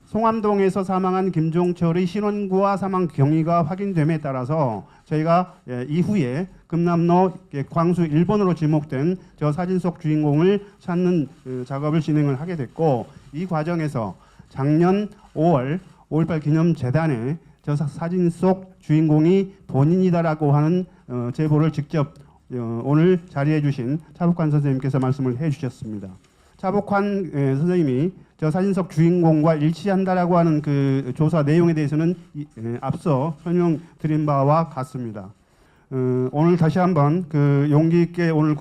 송암동에서 사망한 김종철의 신원구와 사망 경위가 확인됨에 따라서 저희가 이후에 금남로 광수 1번으로 지목된 저 사진 속 주인공을 찾는 작업을 진행을 하게 됐고, 이 과정에서 작년 5.18 기념재단에 저 사진 속 주인공이 본인이다라고 하는 제보를 직접 오늘 자리해 주신 차복환 선생님께서 말씀을 해 주셨습니다. 차복환 선생님이 저 사진 속 주인공과 일치한다라고 하는 그 조사 내용에 대해서는 앞서 설명드린 바와 같습니다. 오늘 다시 한번 그 용기 있게 오늘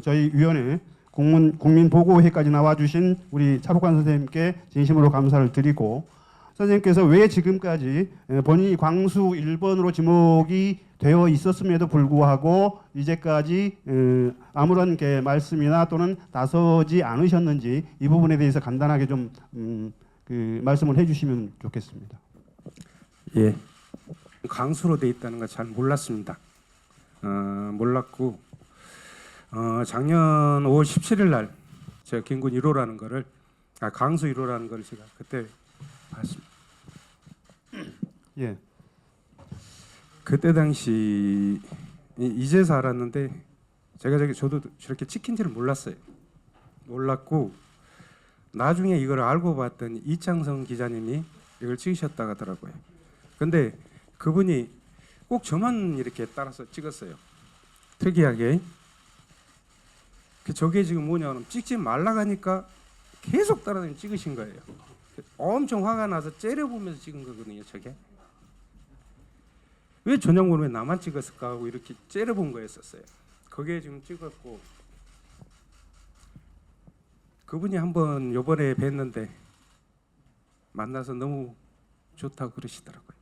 저희 위원회 국민보고회까지 나와주신 우리 차복환 선생님께 진심으로 감사를 드리고, 선생님께서 왜 지금까지 본인이 광수 1번으로 지목이 되어 있었음에도 불구하고 이제까지 아무런 말씀이나 또는 나서지 않으셨는지 이 부분에 대해서 간단하게 좀 말씀을 해주시면 좋겠습니다. 예, 광수로 돼 있다는 거 잘 몰랐습니다. 몰랐고 작년 5월 17일 날 제가 김군 1호라는 거를 광수 1호라는 걸 제가 그때 봤습니다. 예. 그때 당시 이제서 알았는데 저도 저렇게 찍힌지를 몰랐어요. 몰랐고 나중에 이걸 알고 봤더니 이창성 기자님이 이걸 찍으셨다고 하더라고요. 근데 그분이 꼭 저만 이렇게 따라서 찍었어요. 특이하게. 저게 지금 뭐냐면 찍지 말라고 하니까 계속 따라다니 찍으신 거예요. 엄청 화가 나서 째려보면서 찍은 거거든요. 저게. 왜 전영곤 왜 나만 찍었을까 하고 이렇게 째려본 거였었어요. 거기에 지금 찍었고, 그분이 한번 요번에 뵀는데 만나서 너무 좋다고 그러시더라고요.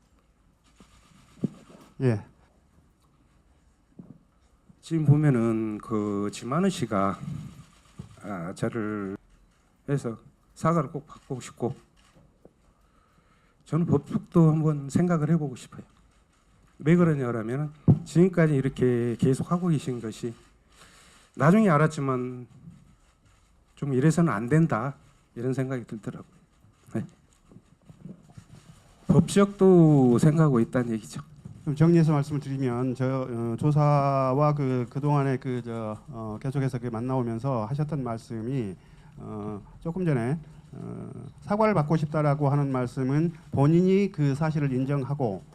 예. 지금 보면은 그 지만우 씨가 저를 해서 사과를 꼭 받고 싶고, 저는 법적도 한번 생각을 해보고 싶어요. 왜 그러냐면 지금까지 이렇게 계속 하고 계신 것이 나중에 알았지만 좀 이래서는 안 된다 이런 생각이 들더라고요. 네. 법적도 생각하고 있다는 얘기죠. 좀 정리해서 말씀을 드리면 조사와 그동안에 계속해서 만나오면서 하셨던 말씀이 조금 전에 사과를 받고 싶다라고 하는 말씀은 본인이 그 사실을 인정하고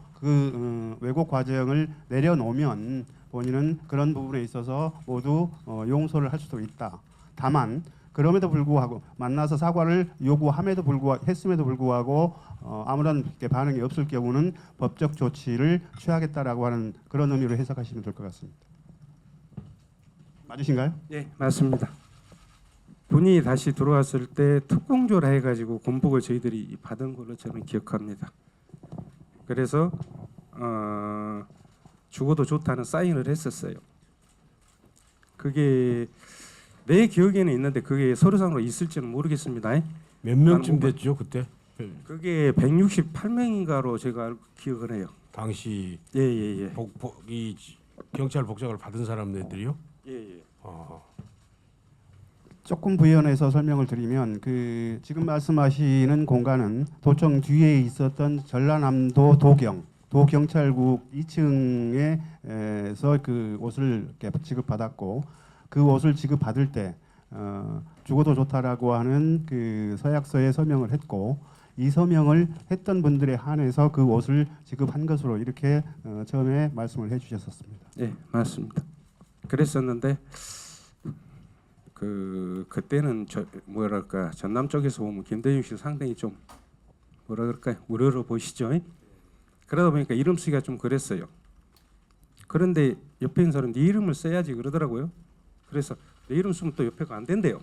왜곡 과정을 내려놓으면 본인은 그런 부분에 있어서 모두 용서를 할 수도 있다. 다만 그럼에도 불구하고 만나서 사과를 했음에도 불구하고 아무런 반응이 없을 경우는 법적 조치를 취하겠다라고 하는 그런 의미로 해석하시면 될 것 같습니다. 맞으신가요? 네, 맞습니다. 분이 다시 들어왔을 때 특공조라 해가지고 군복을 저희들이 받은 걸로 저는 기억합니다. 그래서 죽어도 좋다는 사인을 했었어요. 그게 내 기억에는 있는데 그게 서류상으로 있을지는 모르겠습니다. 몇 명쯤 됐죠 그때? 그게 168명인가로 제가 기억을 해요. 당시 예예예. 이 경찰 복장을 받은 사람들이요? 예예. 조금 부연해서 설명을 드리면 지금 말씀하시는 공간은 도청 뒤에 있었던 전라남도 도경찰국 2층에서 그 옷을 지급받았고, 그 옷을 지급받을 때 죽어도 좋다라고 하는 그 서약서에 서명을 했고, 이 서명을 했던 분들에 한해서 그 옷을 지급한 것으로 이렇게 처음에 말씀을 해주셨었습니다. 네, 맞습니다. 그랬었는데 그때는 전남 쪽에서 보면 김대중 씨 상당히 좀 우러러 보시죠. 그러다 보니까 이름 쓰기가 좀 그랬어요. 그런데 옆에 있는 사람 네 이름을 써야지 그러더라고요. 그래서 내 이름 쓰면 또 옆에가 안 된대요.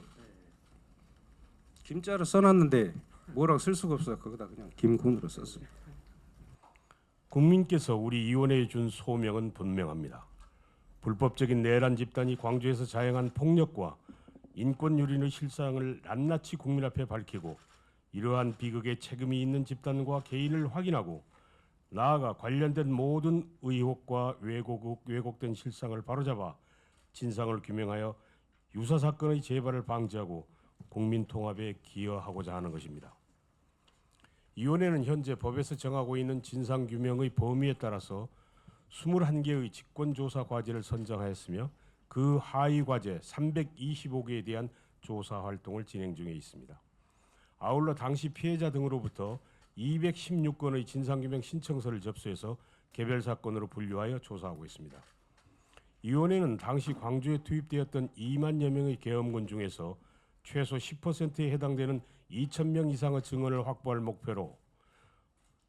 김자를 써놨는데 뭐라고 쓸 수가 없어서 거기다 그냥 김군으로 썼습니다. 국민께서 우리 위원회에 준 소명은 분명합니다. 불법적인 내란 집단이 광주에서 자행한 폭력과 인권 유린의 실상을 낱낱이 국민 앞에 밝히고 이러한 비극에 책임이 있는 집단과 개인을 확인하고 나아가 관련된 모든 의혹과 왜곡된 실상을 바로잡아 진상을 규명하여 유사 사건의 재발을 방지하고 국민 통합에 기여하고자 하는 것입니다. 위원회는 현재 법에서 정하고 있는 진상규명의 범위에 따라서 21개의 직권조사 과제를 선정하였으며 그 하위 과제 325개에 대한 조사 활동을 진행 중에 있습니다. 아울러 당시 피해자 등으로부터 216건의 진상규명 신청서를 접수해서 개별 사건으로 분류하여 조사하고 있습니다. 위원회는 당시 광주에 투입되었던 2만여 명의 계엄군 중에서 최소 10%에 해당되는 2,000명 이상의 증언을 확보할 목표로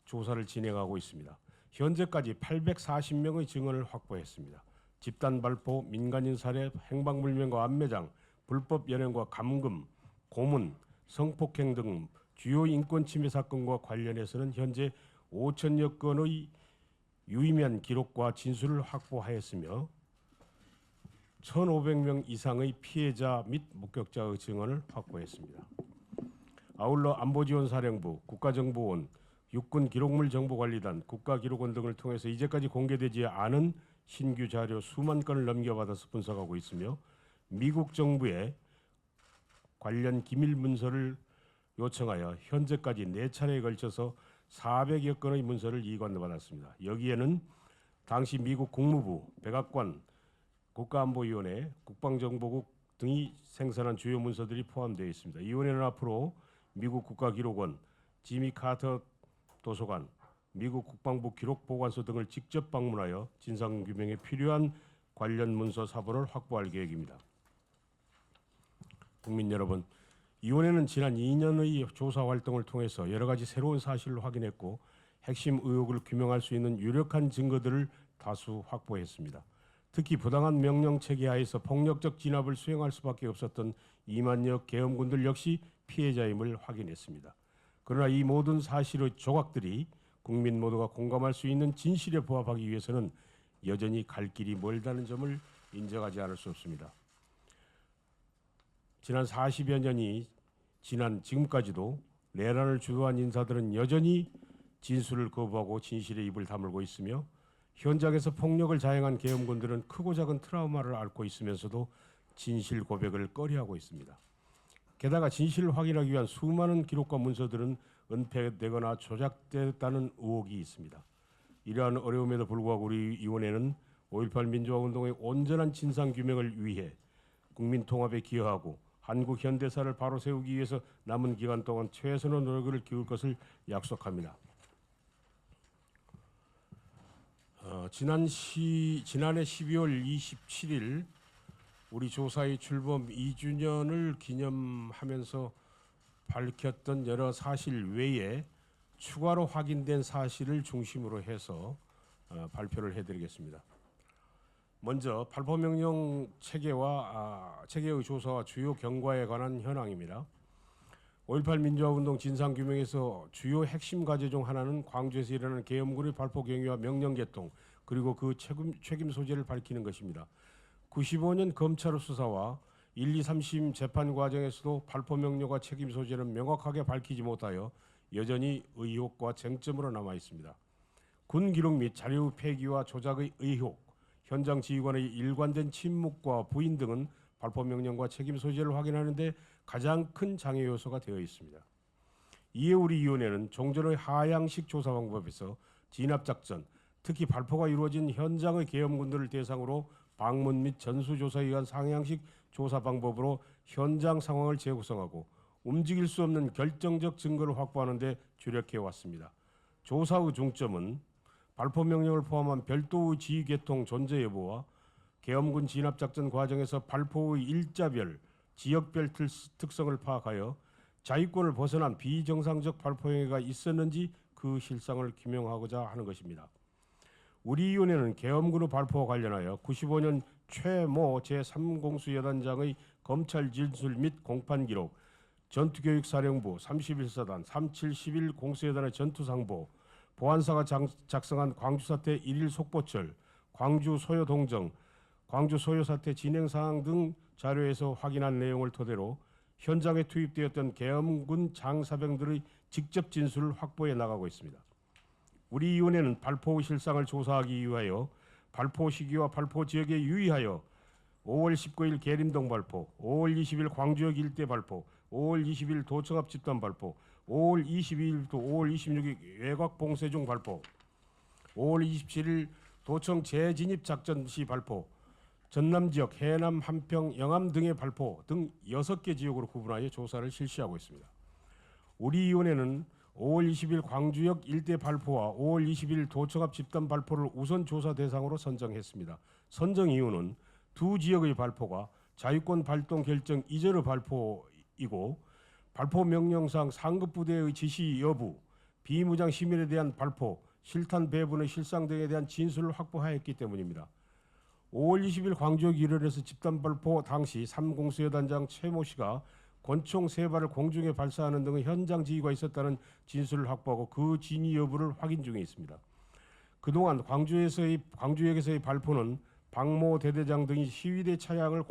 조사를 진행하고 있습니다. 현재까지 840명의 증언을 확보했습니다. 집단 발포, 민간인 살해, 행방불명과 암매장, 불법 연행과 감금, 고문, 성폭행 등 주요 인권 침해 사건과 관련해서는 현재 5천여 건의 유의미한 기록과 진술을 확보하였으며 1,500명 이상의 피해자 및 목격자의 증언을 확보했습니다. 아울러 안보지원사령부, 국가정보원, 육군기록물정보관리단, 국가기록원 등을 통해서 이제까지 공개되지 않은 신규 자료 수만 건을 넘겨받아서 분석하고 있으며 미국 정부에 관련 기밀 문서를 요청하여 현재까지 4차례에 걸쳐서 400여 건의 문서를 이관받았습니다. 여기에는 당시 미국 국무부, 백악관, 국가안보위원회, 국방정보국 등이 생산한 주요 문서들이 포함되어 있습니다. 이 위원회는 앞으로 미국 국가기록원, 지미 카터 도서관, 미국 국방부 기록보관소 등을 직접 방문하여 진상규명에 필요한 관련 문서 사본을 확보할 계획입니다. 국민 여러분, 이 위원회는 지난 2년의 조사 활동을 통해서 여러 가지 새로운 사실을 확인했고 핵심 의혹을 규명할 수 있는 유력한 증거들을 다수 확보했습니다. 특히 부당한 명령 체계 하에서 폭력적 진압을 수행할 수밖에 없었던 2만여 계엄군들 역시 피해자임을 확인했습니다. 그러나 이 모든 사실의 조각들이 국민 모두가 공감할 수 있는 진실에 부합하기 위해서는 여전히 갈 길이 멀다는 점을 인정하지 않을 수 없습니다. 지난 40여 년이 지난 지금까지도 내란을 주도한 인사들은 여전히 진술을 거부하고 진실의 입을 다물고 있으며 현장에서 폭력을 자행한 계엄군들은 크고 작은 트라우마를 앓고 있으면서도 진실 고백을 꺼려하고 있습니다. 게다가 진실을 확인하기 위한 수많은 기록과 문서들은 은폐되거나 조작됐다는 의혹이 있습니다. 이러한 어려움에도 불구하고 우리 위원회는 5.18 민주화운동의 온전한 진상규명을 위해 국민 통합에 기여하고 한국 현대사를 바로 세우기 위해서 남은 기간 동안 최선의 노력을 기울 것을 약속합니다. 지난해 12월 27일 우리 조사의 출범 2주년을 기념하면서 밝혔던 여러 사실 외에 추가로 확인된 사실을 중심으로 해서 발표를 해드리겠습니다. 먼저 발포명령 체계의 조사와 주요 경과에 관한 현황입니다. 5.18 민주화운동 진상규명에서 주요 핵심 과제 중 하나는 광주에서 일어나는 계엄군의 발포 경위와 명령 개통 그리고 그 책임 소재를 밝히는 것입니다. 95년 검찰 수사와 1, 2, 3심 재판 과정에서도 발포 명령과 책임 소재는 명확하게 밝히지 못하여 여전히 의혹과 쟁점으로 남아 있습니다. 군 기록 및 자료 폐기와 조작의 의혹, 현장 지휘관의 일관된 침묵과 부인 등은 발포 명령과 책임 소재를 확인하는 데 가장 큰 장애 요소가 되어 있습니다. 이에 우리 위원회는 종전의 하향식 조사 방법에서 진압작전, 특히 발포가 이루어진 현장의 계엄군들을 대상으로 방문 및 전수조사에 의한 상향식 조사 방법으로 현장 상황을 재구성하고 움직일 수 없는 결정적 증거를 확보하는 데 주력해 왔습니다. 조사의 중점은 발포 명령을 포함한 별도의 지휘 계통 존재 여부와 계엄군 진압작전 과정에서 발포의 일자별, 지역별 특성을 파악하여 자위권을 벗어난 비정상적 발포 행위가 있었는지 그 실상을 규명하고자 하는 것입니다. 우리 위원회는 계엄군의 발포와 관련하여 95년 최모 제3공수여단장의 검찰 진술 및 공판 기록, 전투교육사령부 31사단 3711 공수여단의 전투상보, 보안사가 작성한 광주사태 1일 속보철, 광주 소요 동정, 광주 소요 사태 진행 사항 등 자료에서 확인한 내용을 토대로 현장에 투입되었던 계엄군 장사병들의 직접 진술을 확보해 나가고 있습니다. 우리 위원회는 발포 실상을 조사하기 위하여 발포 시기와 발포 지역에 유의하여 5월 19일 계림동 발포, 5월 20일 광주역 일대 발포, 5월 20일 도청 앞 집단 발포, 5월 22일부터 5월 26일 외곽 봉쇄 중 발포, 5월 27일 도청 재진입 작전 시 발포, 전남 지역, 해남, 한평, 영암 등의 발포 등 6개 지역으로 구분하여 조사를 실시하고 있습니다. 우리 위원회는 5월 20일 광주역 일대 발포와 5월 20일 도청 앞 집단 발포를 우선 조사 대상으로 선정했습니다. 선정 이유는 두 지역의 발포가 자유권 발동 결정 이전의 발포이고 발포 명령상 상급 부대의 지시 여부, 비무장 시민에 대한 발포, 실탄 배분의 실상 등에 대한 진술을 확보하였기 때문입니다. 5월 20일 광주역 일원에서 집단 발포 당시 3공수여단장 최모 씨가 권총 3발을 공중에 발사하는 등의 현장 지휘가 있었다는 진술을 확보하고 그 진위 여부를 확인 중에 있습니다. 그동안 광주역에서의 발포는 박모 대대장 등이 시위대 차량의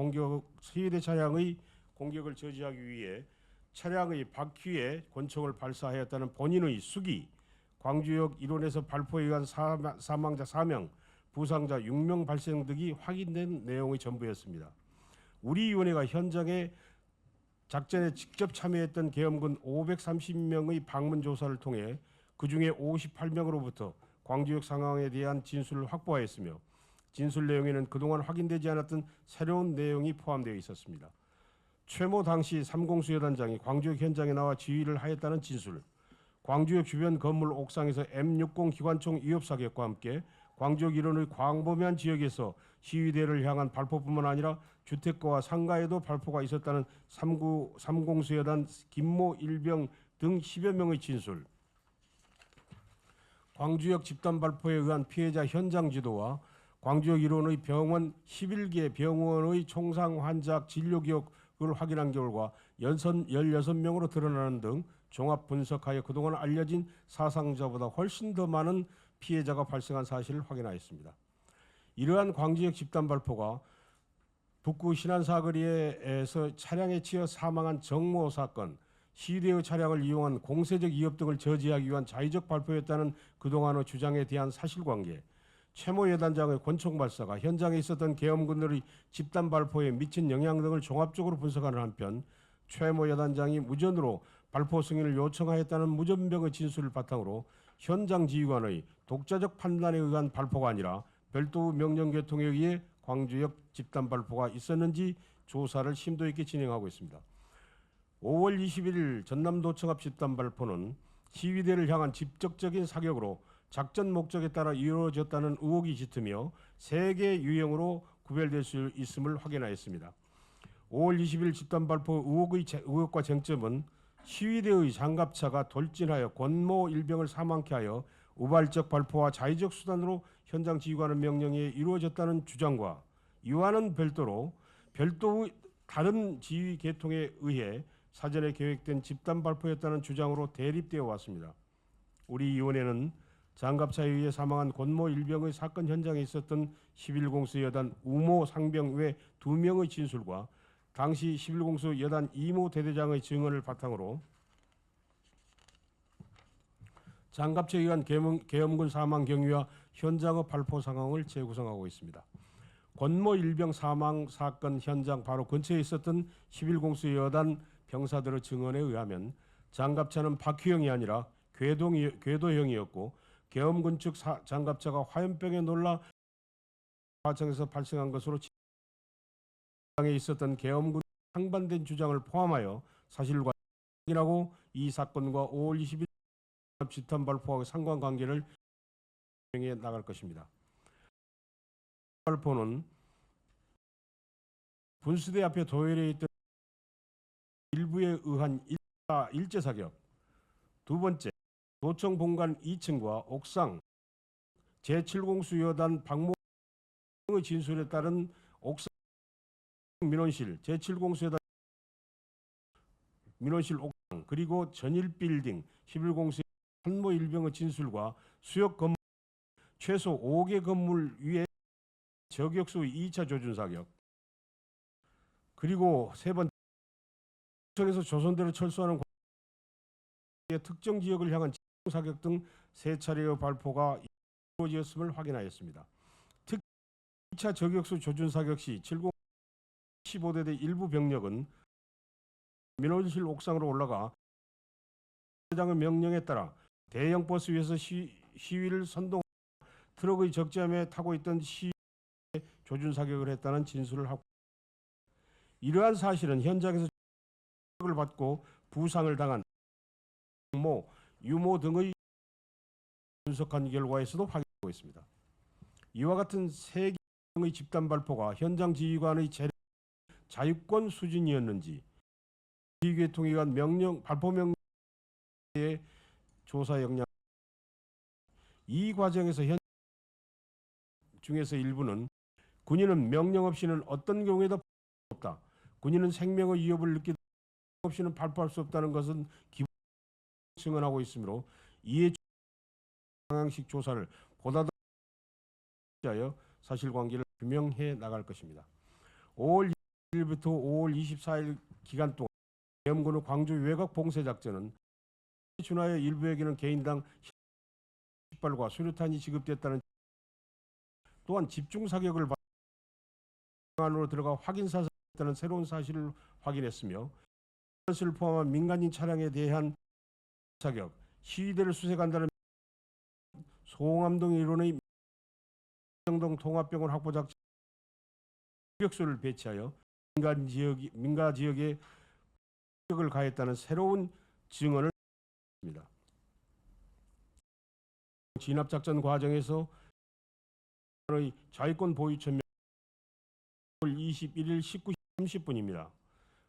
공격을 저지하기 위해 차량의 바퀴에 권총을 발사하였다는 본인의 수기, 광주역 일원에서 발포에 의한 사망자 4명, 부상자 6명 발생 등이 확인된 내용의 전부였습니다. 우리 위원회가 현장에 작전에 직접 참여했던 계엄군 530명의 방문 조사를 통해 그중에 58명으로부터 광주역 상황에 대한 진술을 확보하였으며 진술 내용에는 그동안 확인되지 않았던 새로운 내용이 포함되어 있었습니다. 최모 당시 3공수여단장이 광주역 현장에 나와 지휘를 하였다는 진술, 광주역 주변 건물 옥상에서 M60 기관총 위협 사격과 함께 광주역 일원의 광범위한 지역에서 시위대를 향한 발포뿐만 아니라 주택가와 상가에도 발포가 있었다는 3공수여단 김모 일병 등 10여 명의 진술, 광주역 집단 발포에 의한 피해자 현장 지도와 광주역 일원의 병원 11개 병원의 총상 환자 진료 기록을 확인한 결과 16명으로 드러나는 등 종합 분석하여 그동안 알려진 사상자보다 훨씬 더 많은 피해자가 발생한 사실을 확인하였습니다. 이러한 광주역 집단 발포가 북구 신안사거리에서 차량에 치여 사망한 정모 사건, 시위대의 차량을 이용한 공세적 위협 등을 저지하기 위한 자의적 발포였다는 그동안의 주장에 대한 사실관계, 최모 여단장의 권총 발사가 현장에 있었던 계엄군들의 집단 발포에 미친 영향 등을 종합적으로 분석하는 한편 최모 여단장이 무전으로 발포 승인을 요청하였다는 무전병의 진술을 바탕으로 현장 지휘관의 독자적 판단에 의한 발포가 아니라 별도 명령 개통에 의해 광주역 집단 발포가 있었는지 조사를 심도 있게 진행하고 있습니다. 5월 21일 전남도청 앞 집단 발포는 시위대를 향한 직접적인 사격으로 작전 목적에 따라 이루어졌다는 의혹이 짙으며 3개 유형으로 구별될 수 있음을 확인하였습니다. 5월 20일 집단 발포 의혹과 쟁점은 시위대의 장갑차가 돌진하여 권모 일병을 사망케 하여 우발적 발포와 자의적 수단으로 현장 지휘관의 명령에 이루어졌다는 주장과 이와는 별도의 다른 지휘 계통에 의해 사전에 계획된 집단 발포였다는 주장으로 대립되어 왔습니다. 우리 위원회는 장갑차에 의해 사망한 권모 일병의 사건 현장에 있었던 11공수 여단 우모 상병 외 2명의 진술과 당시 11공수 여단 이모 대대장의 증언을 바탕으로 장갑차에 의한 계엄군 사망 경위와 현장의 발포 상황을 재구성하고 있습니다. 권모 일병 사망 사건 현장 바로 근처에 있었던 11공수 여단 병사들의 증언에 의하면 장갑차는 바퀴형이 아니라 궤도형이었고 계엄군 측 장갑차가 화염병에 놀라 과정에서 발생한 것으로 장에 있었던 계엄군 상반된 주장을 포함하여 사실과 확인하고 이 사건과 5월 20일 집단 발포와 상관관계를 진행해 나갈 것입니다. 발포는 분수대 앞에 도열해 있던 일부에 의한 일제 사격, 두 번째 도청 본관 2층과 옥상 제7공수 여단 박모의 진술에 따른 옥상 민원실 제7공수 여단 민원실 옥상 그리고 전일 빌딩 11공수 한모 일병의 진술과 수역 건물 최소 5개 건물 위에 저격수의 2차 조준 사격 그리고 세 번째 도청에서 조선대로 철수하는 특정 지역을 향한 사격 등 3차례의 발포가 이루어졌음을 확인하였습니다. 특히 2차 저격수 조준 사격 시 15대대 일부 병력은 민원실 옥상으로 올라가 장의 명령에 따라 대형 버스 위에서 시위를 선동 트럭의 적재함에 타고 있던 시위에 조준 사격을 했다는 진술을 하고 이러한 사실은 현장에서 을 받고 부상을 당한 모, 유모 등의 분석한 결과에서도 확인하고 있습니다. 이와 같은 세 개의 집단 발포가 현장 지휘관의 자유권 수준이었는지 지휘계통위관 명령 발포 명령의 조사 역량 이 과정에서 현 중에서 일부는 군인은 명령 없이는 어떤 경우에도 없다. 군인은 생명의 위협을 느끼다 없이는 발포할 수 없다는 것은 기본 증언하고 있으므로 이에 방향식 조사를 보다 더 하여 사실관계를 규명해 나갈 것입니다. 5월 1일부터 5월 24일 기간 동안 계엄군의 광주 외곽 봉쇄 작전은 준하여 일부에게는 개인당 10발과 수류탄이 지급됐다는 또한 집중 사격을 안으로 들어가 확인 사살했다는 새로운 사실을 확인했으며 이것을 포함한 민간인 차량에 대한 사격, 시위대를 수색한다는 송암동 일원의 명동 통합병원 확보 작전 격수를 배치하여 민가 지역에 공격을 가했다는 새로운 증언을 했습니다. 진압 작전 과정에서 자위권 보유 천명 5월 21일 19시 30분입니다.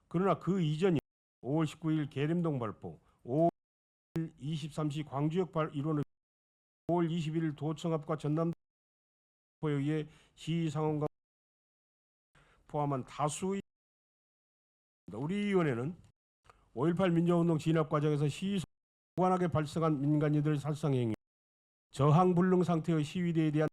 그러나 그 이전이 5월 19일 계림동 발포, 5월 23시 광주역 일원의 5월 21일 도청 앞과 전남도에 의해 시위 상황과 포함한 다수의 우리 위원회는 5.18 민주화운동 진압 과정에서 시위 무관하게 발생한 민간인들의 살상 행위, 저항 불능 상태의 시위대에 대한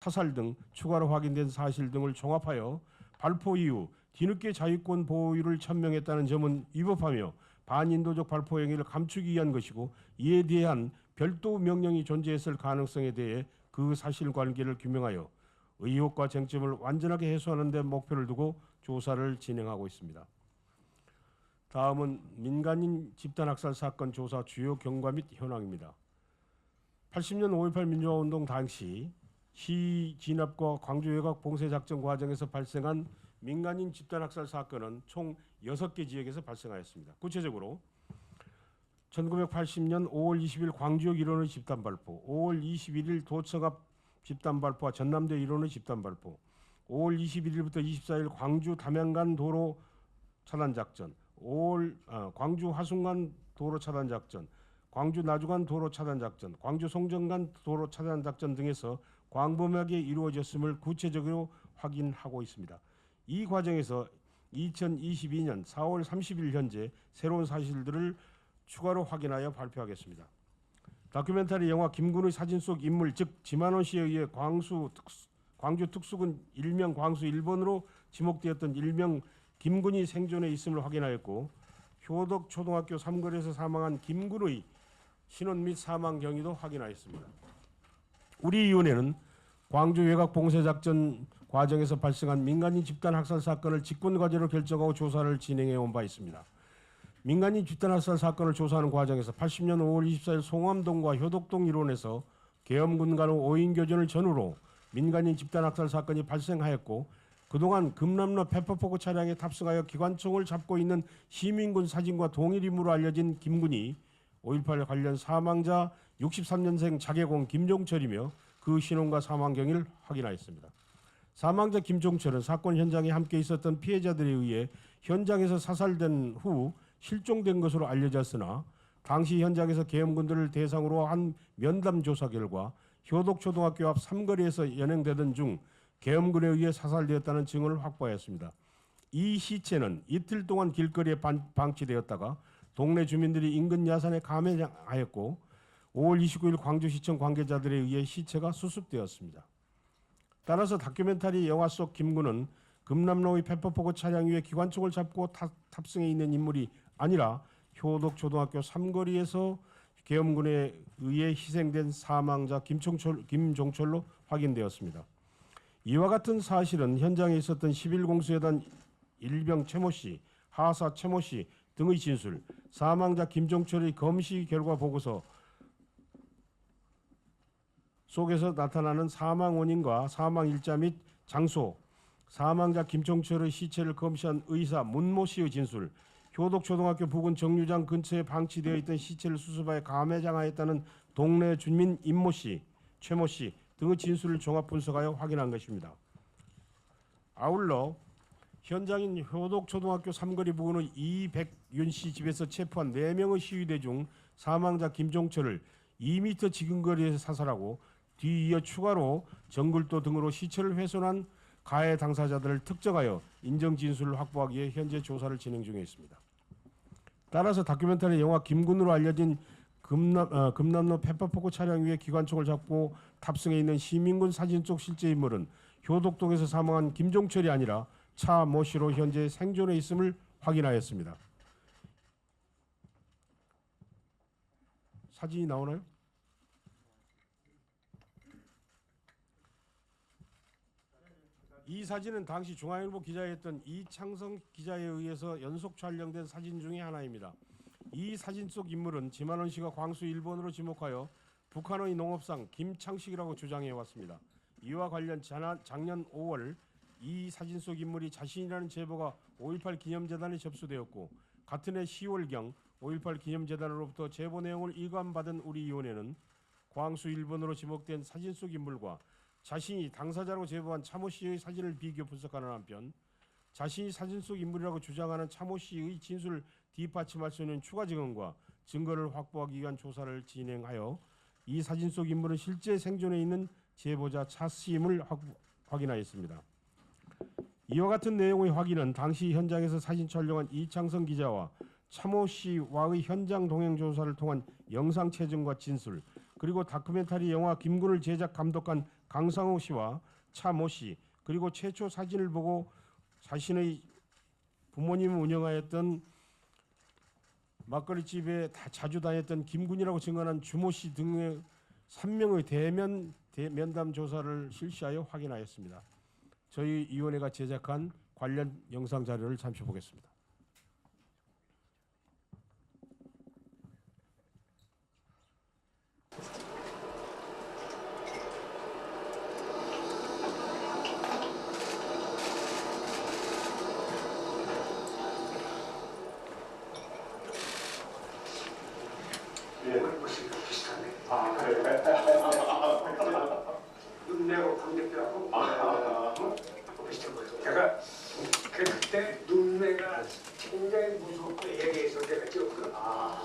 사살 등 추가로 확인된 사실 등을 종합하여 발포 이후 뒤늦게 자유권 보유를 천명했다는 점은 위법하며 반인도적 발포 행위를 감추기 위한 것이고 이에 대한 별도 명령이 존재했을 가능성에 대해 그 사실관계를 규명하여 의혹과 쟁점을 완전하게 해소하는 데 목표를 두고 조사를 진행하고 있습니다. 다음은 민간인 집단학살 사건 조사 주요 경과 및 현황입니다. 80년 5.18 민주화운동 당시 시위 진압과 광주 외곽 봉쇄 작전 과정에서 발생한 민간인 집단학살 사건은 총 6개 지역에서 발생하였습니다. 구체적으로 1980년 5월 20일 광주역 일원의 집단 발포, 5월 21일 도청 앞 집단 발포와 전남대 일원의 집단 발포, 5월 21일부터 24일 광주 담양간 도로 차단 작전, 5월 광주 화순간 도로 차단 작전, 광주 나주간 도로 차단 작전, 광주 송정간 도로 차단 작전 등에서 광범위하게 이루어졌음을 구체적으로 확인하고 있습니다. 이 과정에서 2022년 4월 30일 현재 새로운 사실들을 추가로 확인하여 발표하겠습니다. 다큐멘터리 영화 김군의 사진 속 인물 즉 지만원 씨에 의해 광주 특수군 일명 광수 1번으로 지목되었던 일명 김군이 생존해 있음을 확인하였고 효덕 초등학교 3거리에서 사망한 김군의 신원 및 사망 경위도 확인하였습니다. 우리 위원회는 광주 외곽 봉쇄 작전 과정에서 발생한 민간인 집단 학살 사건을 직권 과제로 결정하고 조사를 진행해 온 바 있습니다. 민간인 집단 학살 사건을 조사하는 과정에서 80년 5월 24일 송암동과 효덕동 일원에서 계엄군 간의 5인 교전을 전후로 민간인 집단 학살 사건이 발생하였고 그동안 금남로 페퍼포크 차량에 탑승하여 기관총을 잡고 있는 시민군 사진과 동일 인물로 알려진 김군이 5.18 관련 사망자 63년생 자개공 김종철이며 그 신원과 사망 경위를 확인하였습니다. 사망자 김종철은 사건 현장에 함께 있었던 피해자들에 의해 현장에서 사살된 후 실종된 것으로 알려졌으나 당시 현장에서 계엄군들을 대상으로 한 면담 조사 결과 효덕초등학교 앞 삼거리에서 연행되던 중 계엄군에 의해 사살되었다는 증언을 확보하였습니다. 이 시체는 이틀 동안 길거리에 방치되었다가 동네 주민들이 인근 야산에 감행하였고 5월 29일 광주시청 관계자들에 의해 시체가 수습되었습니다. 따라서 다큐멘터리 영화 속 김군은 금남로의 페퍼포크 차량 위에 기관총을 잡고 탑승해 있는 인물이 아니라 효덕초등학교 삼거리에서 계엄군에 의해 희생된 사망자 김종철로 확인되었습니다. 이와 같은 사실은 현장에 있었던 11공수여단 일병 최모 씨, 하사 최모 씨, 등의 진술, 사망자 김종철의 검시 결과 보고서 속에서 나타나는 사망 원인과 사망 일자 및 장소, 사망자 김종철의 시체를 검시한 의사 문모 씨의 진술, 효덕초등학교 부근 정류장 근처에 방치되어 있던 시체를 수습하여 감회장하였다는 동네 주민 임모 씨, 최모 씨 등의 진술을 종합 분석하여 확인한 것입니다. 아울러 현장인 효덕초등학교 삼거리 부근의 이백윤 씨 집에서 체포한 4명의 시위대 중 사망자 김종철을 2m 지근거리에서 사살하고 뒤이어 추가로 정글도 등으로 시체를 훼손한 가해 당사자들을 특정하여 인정 진술을 확보하기 위해 현재 조사를 진행 중에 있습니다. 따라서 다큐멘터리 영화 김군으로 알려진 금남로 페퍼포크 차량 위에 기관총을 잡고 탑승해 있는 시민군 사진 속 실제 인물은 효덕동에서 사망한 김종철이 아니라 차 모 씨로 현재 생존해 있음을 확인하였습니다. 사진이 나오나요? 이 사진은 당시 중앙일보 기자였던 이창성 기자에 의해서 연속 촬영된 사진 중의 하나입니다. 이 사진 속 인물은 지만원 씨가 광수 일본으로 지목하여 북한의 농업상 김창식이라고 주장해 왔습니다. 이와 관련 작년 5월 이 사진 속 인물이 자신이라는 제보가 5.18 기념재단에 접수되었고 같은 해 10월경 5.18 기념재단으로부터 제보 내용을 이관받은 우리 위원회는 광수 일본으로 지목된 사진 속 인물과 자신이 당사자로 제보한 차모 씨의 사진을 비교 분석하는 한편 자신이 사진 속 인물이라고 주장하는 차모 씨의 진술을 뒷받침할 수 있는 추가 증언과 증거를 확보하기 위한 조사를 진행하여 이 사진 속 인물은 실제 생존해 있는 제보자 차 씨임을 확인하였습니다. 이와 같은 내용의 확인은 당시 현장에서 사진 촬영한 이창성 기자와 차모 씨와의 현장 동행 조사를 통한 영상 채증과 진술, 그리고 다큐멘터리 영화 김군을 제작 감독한 강상호 씨와 차모 씨, 그리고 최초 사진을 보고 자신의 부모님을 운영하였던 막걸리집에 자주 다녔던 김군이라고 증언한 주모 씨 등의 3명의 면담 조사를 실시하여 확인하였습니다. 저희 위원회가 제작한 관련 영상 자료를 잠시 보겠습니다. 눈내고 관객들하고 비슷한 거죠. 제가 그때 눈내가 굉장히 무섭고 얘기해서 제가 찍었거든.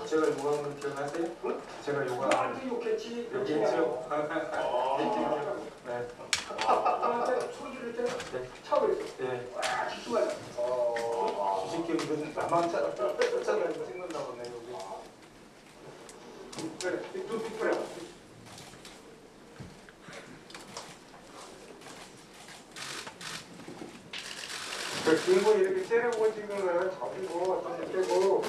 제가 요구한 건 기억하세요? 응? 제가 요구한 나한테 욕했지. 여기 있죠? 네. 네. 나한테 소리를 때가 차고 있어. 네. 와, 기수하자. 주식기 이건 나만 쫓아가지고 찍는다 보네 여기. 그래, 눈 그래. 긴거 이렇게 째려보고 찍는 거는 잡히고 좀 떼고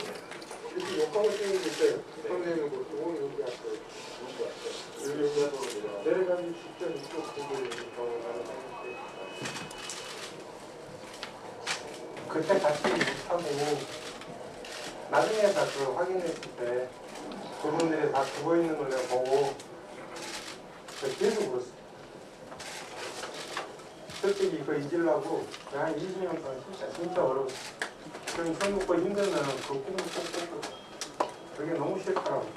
이렇게 욕하고 찍는 게 있어요. 손내는 거 그거 여기 왔어요. 여기 왔어요. 내려가면 진짜 이쪽 보고 나는 그때 같이 못하고 나중에 다 그 확인했을 때 그분들이 다 죽어 있는 걸 내가 보고 계속 울었어. 솔직히 그거 잊으려고 한 20년 동안 진짜 어려웠어. 그럼 손 놓고 힘들면 그 꿈을 꼭 그게 너무 싫더라고.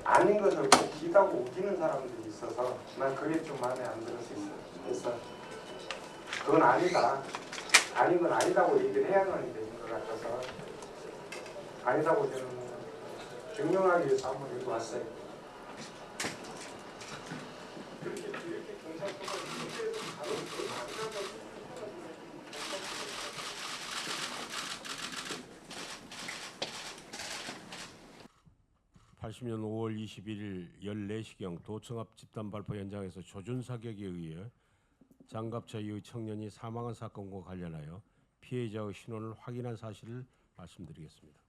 아닌 것을 꼭 기다고 우기는 사람들이 있어서 난 그게 좀 마음에 안 들었어. 그건 아니다. 아닌 건 아니다고 얘기를 해야만 되는 것 같아서 아니다고 저는 증명하기 위해서 한번 읽고 왔어요. (80년 5월 21일) 14시경 도청 앞 집단 발포 현장에서 조준 사격에 의해 장갑차 이의 청년이 사망한 사건과 관련하여 피해자의 신원을 확인한 사실을 말씀드리겠습니다.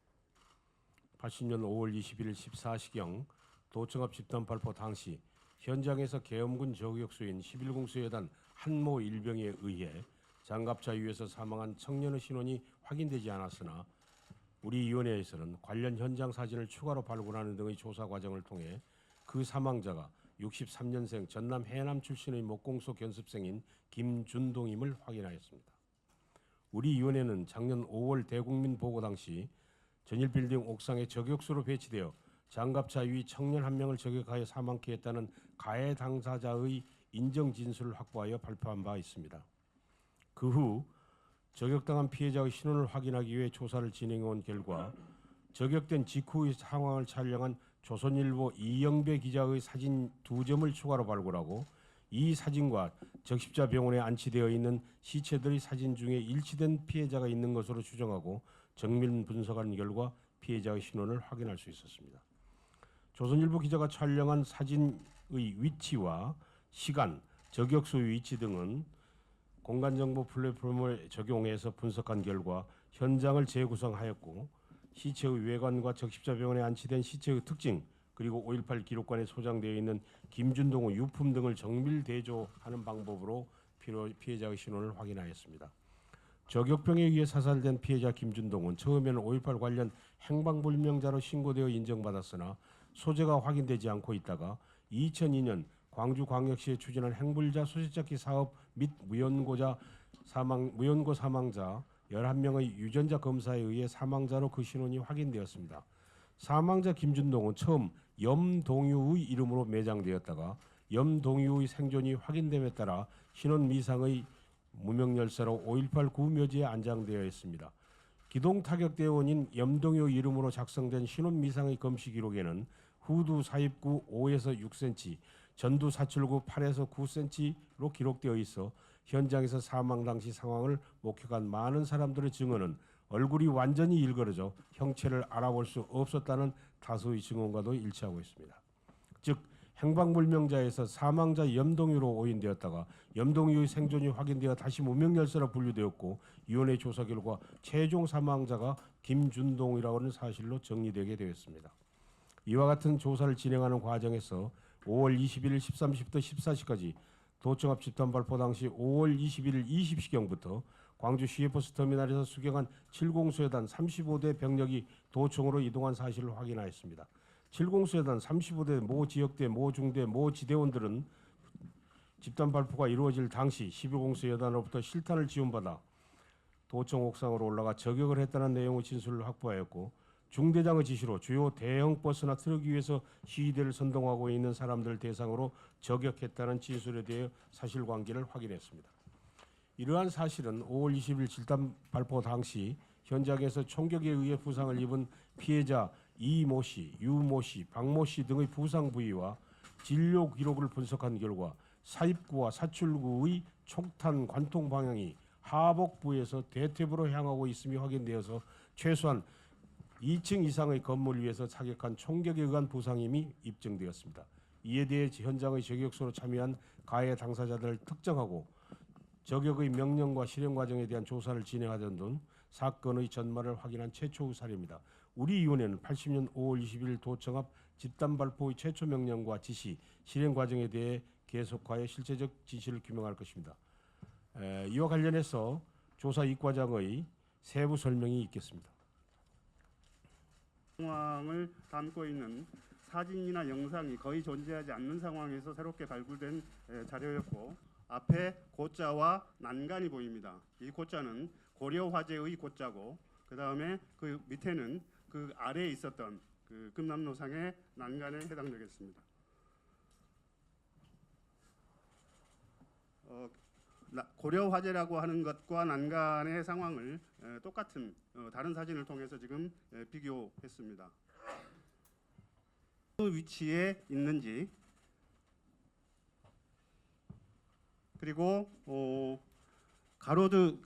(80년 5월 21일) 14시경 도청 앞 집단 발포 당시 현장에서 계엄군 저격수인 11공수여단 한모 일병에 의해 장갑차 위에서 사망한 청년의 신원이 확인되지 않았으나 우리 위원회에서는 관련 현장 사진을 추가로 발굴하는 등의 조사 과정을 통해 그 사망자가 63년생 전남 해남 출신의 목공소 견습생인 김준동임을 확인하였습니다. 우리 위원회는 작년 5월 대국민 보고 당시 전일빌딩 옥상에 저격수로 배치되어 장갑차 위 청년 한 명을 저격하여 사망케 했다는 가해 당사자의 인정 진술을 확보하여 발표한 바 있습니다. 그 후 저격당한 피해자의 신원을 확인하기 위해 조사를 진행해온 결과 저격된 직후의 상황을 촬영한 조선일보 이영배 기자의 사진 2점을 추가로 발굴하고 이 사진과 적십자 병원에 안치되어 있는 시체들의 사진 중에 일치된 피해자가 있는 것으로 추정하고 정밀 분석한 결과 피해자의 신원을 확인할 수 있었습니다. 조선일보 기자가 촬영한 사진의 위치와 시간, 저격수의 위치 등은 공간정보 플랫폼을 적용해서 분석한 결과 현장을 재구성하였고 시체의 외관과 적십자병원에 안치된 시체의 특징 그리고 5.18 기록관에 소장되어 있는 김준동의 유품 등을 정밀 대조하는 방법으로 피해자의 신원을 확인하였습니다. 저격병에 의해 사살된 피해자 김준동은 처음에는 5.18 관련 행방불명자로 신고되어 인정받았으나 소재가 확인되지 않고 있다가 2002년 광주광역시에 추진한 행불자 소재찾기 사업 및 무연고 사망자 11명의 유전자 검사에 의해 사망자로 그 신원이 확인되었습니다. 사망자 김준동은 처음 염동유의 이름으로 매장되었다가 염동유의 생존이 확인됨에 따라 신원 미상의 무명열사로 5.18 구묘지에 안장되어 있습니다. 기동타격대원인 염동유 이름으로 작성된 신원 미상의 검시 기록에는 후두 사입구 5에서 6cm, 전두 사출구 8에서 9cm로 기록되어 있어 현장에서 사망 당시 상황을 목격한 많은 사람들의 증언은 얼굴이 완전히 일그러져 형체를 알아볼 수 없었다는 다수의 증언과도 일치하고 있습니다. 즉 행방불명자에서 사망자 염동유로 오인되었다가 염동유의 생존이 확인되어 다시 무명열사로 분류되었고 위원회 조사 결과 최종 사망자가 김준동이라고 하는 사실로 정리되게 되었습니다. 이와 같은 조사를 진행하는 과정에서 5월 21일 13시부터 14시까지 도청 앞 집단 발포 당시 5월 21일 20시경부터 광주 시외버스 터미널에서 수경한 7공수여단 35대 병력이 도청으로 이동한 사실을 확인하였습니다. 7공수여단 35대 모 지역대, 모 중대, 모 지대원들은 집단 발포가 이루어질 당시 12공수여단으로부터 실탄을 지원받아 도청 옥상으로 올라가 저격을 했다는 내용의 진술을 확보하였고 중대장의 지시로 주요 대형 버스나 트럭 위에서 시위대를 선동하고 있는 사람들 대상으로 저격했다는 진술에 대해 사실관계를 확인했습니다. 이러한 사실은 5월 20일 집단 발포 당시 현장에서 총격에 의해 부상을 입은 피해자 이모 씨, 유모 씨, 박모 씨 등의 부상 부위와 진료 기록을 분석한 결과 사입구와 사출구의 총탄 관통 방향이 하복부에서 대퇴부로 향하고 있음이 확인되어서 최소한 2층 이상의 건물 위에서 사격한 총격에 의한 부상임이 입증되었습니다. 이에 대해 현장의 저격수로 참여한 가해 당사자들을 특정하고 저격의 명령과 실행 과정에 대한 조사를 진행하던 등 사건의 전말을 확인한 최초의 사례입니다. 우리 위원회는 80년 5월 20일 도청 앞 집단 발포의 최초 명령과 지시, 실행 과정에 대해 계속하여 실체적 진실을 규명할 것입니다. 이와 관련해서 조사 이과장의 세부 설명이 있겠습니다. 상황을 담고 있는 사진이나 영상이 거의 존재하지 않는 상황에서 새롭게 발굴된 자료였고 앞에 고자와 난간이 보입니다. 이 고자는 고려 화재의 고자고 그 다음에 그 밑에는 그 아래에 있었던 그 금남로상의 난간에 해당되겠습니다. 고려 화재라고 하는 것과 난간의 상황을 똑같은 다른 사진을 통해서 지금 비교했습니다. 어느 위치에 있는지 그리고 가로등의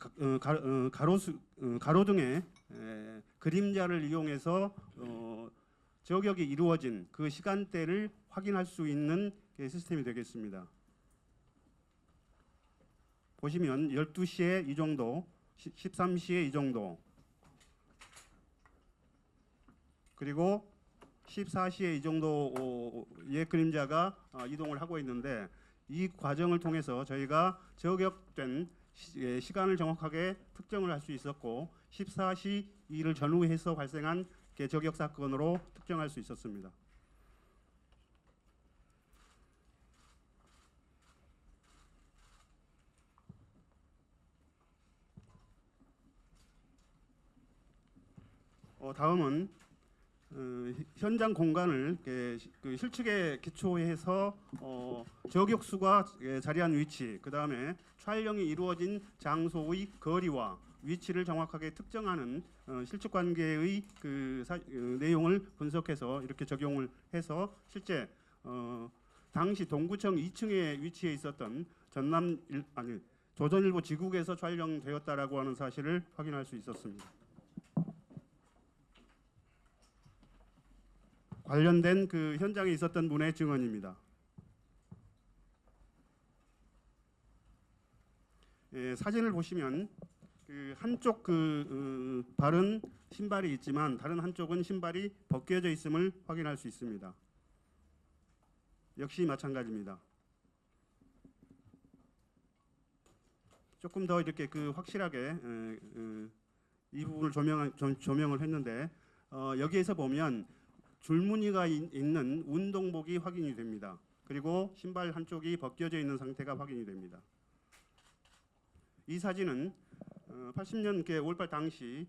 그림자를 이용해서 저격이 이루어진 그 시간대를 확인할 수 있는 시스템이 되겠습니다. 보시면 12시에 이 정도, 13시에 이 정도, 그리고 14시에 이 정도의 그림자가 이동을 하고 있는데 이 과정을 통해서 저희가 저격된 시간을 정확하게 특정을 할 수 있었고 14시 2를 전후해서 발생한 저격 사건으로 특정할 수 있었습니다. 다음은 현장 공간을 그 실측에 기초해서 저격수가 자리한 위치, 그 다음에 촬영이 이루어진 장소의 거리와 위치를 정확하게 특정하는 실측 관계의 내용을 분석해서 이렇게 적용을 해서 실제 당시 동구청 2층에 위치해 있었던 조선일보 지국에서 촬영되었다라고 하는 사실을 확인할 수 있었습니다. 관련된 그 현장에 있었던 분의 증언입니다. 사진을 보시면 그 한쪽 발은 신발이 있지만 다른 한쪽은 신발이 벗겨져 있음을 확인할 수 있습니다. 역시 마찬가지입니다. 조금 더 이렇게 확실하게 이 부분을 조명을 했는데 여기에서 보면 줄무늬가 있는 운동복이 확인이 됩니다. 그리고 신발 한쪽이 벗겨져 있는 상태가 확인이 됩니다. 이 사진은 80년 5.18 당시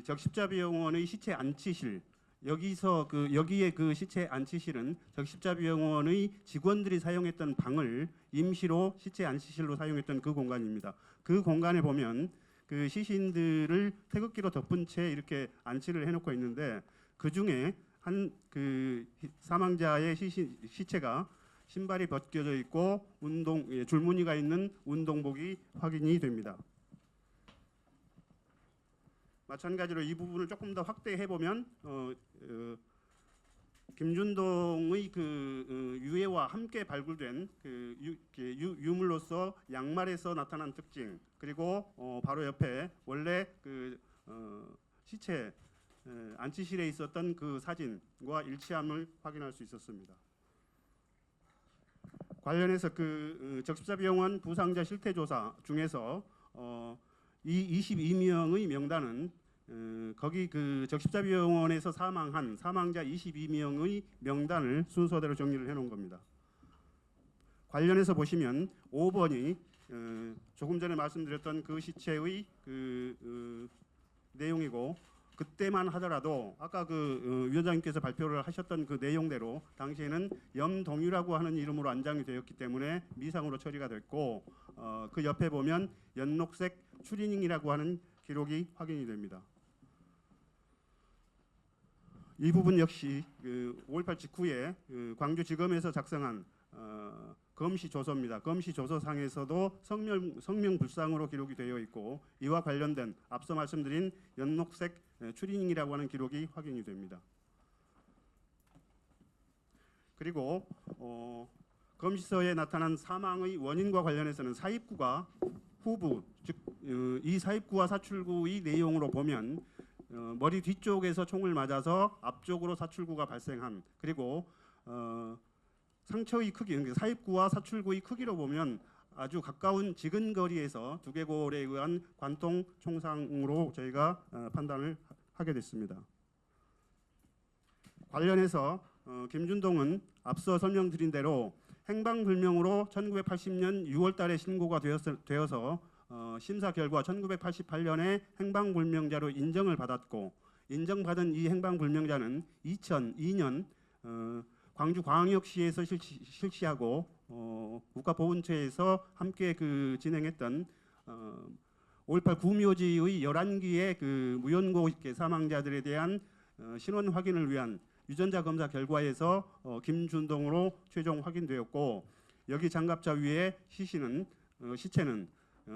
적십자병원의 시체 안치실, 여기에 그 시체 안치실은 적십자병원의 직원들이 사용했던 방을 임시로 시체 안치실로 사용했던 그 공간입니다. 그 공간에 보면 그 시신들을 태극기로 덮은 채 이렇게 안치를 해놓고 있는데 그 중에 그 사망자의 시체가 신발이 벗겨져 있고 줄무늬가 있는 운동복이 확인이 됩니다. 마찬가지로 이 부분을 조금 더 확대해 보면 김준동의 유해와 함께 발굴된 유물로서 양말에서 나타난 특징, 그리고 바로 옆에 원래 시체 안치실에 있었던 그 사진과 일치함을 확인할 수 있었습니다. 관련해서 적십자병원 부상자 실태조사 중에서 이 22명의 명단은 거기 적십자병원에서 사망한 사망자 22명의 명단을 순서대로 정리를 해놓은 겁니다. 관련해서 보시면 5번이 조금 전에 말씀드렸던 그 시체의 내용이고, 그때만 하더라도 아까 위원장님께서 발표를 하셨던 그 내용대로 당시에는 염동유라고 하는 이름으로 안장이 되었기 때문에 미상으로 처리가 됐고, 그 옆에 보면 연녹색 추리닝이라고 하는 기록이 확인이 됩니다. 이 부분 역시 5.18 직후에 광주지검에서 작성한 검시 조서입니다. 검시 조서상에서도 성명불상으로 기록이 되어 있고, 이와 관련된 앞서 말씀드린 연녹색 추리닝이라고 하는 기록이 확인이 됩니다. 그리고 검시서에 나타난 사망의 원인과 관련해서는 사입구가 후부, 즉 이 사입구와 사출구의 내용으로 보면 머리 뒤쪽에서 총을 맞아서 앞쪽으로 사출구가 발생한, 그리고 상처의 크기, 그러니까 사입구와 사출구의 크기로 보면 아주 가까운 지근거리에서 두개골에 의한 관통 총상으로 저희가 판단을 하게 됐습니다. 관련해서 김준동은 앞서 설명드린 대로 행방불명으로 1980년 6월 달에 신고가 되어서 심사 결과 1988년에 행방불명자로 인정을 받았고, 인정받은 이 행방불명자는 2002년 광주광역시에서 실시하고 국가보훈처에서 함께 진행했던 5.18 구묘지의 11기의 무연고 사망자들에 대한 신원 확인을 위한 유전자 검사 결과에서 김준동으로 최종 확인되었고, 여기 장갑차 위에 시체는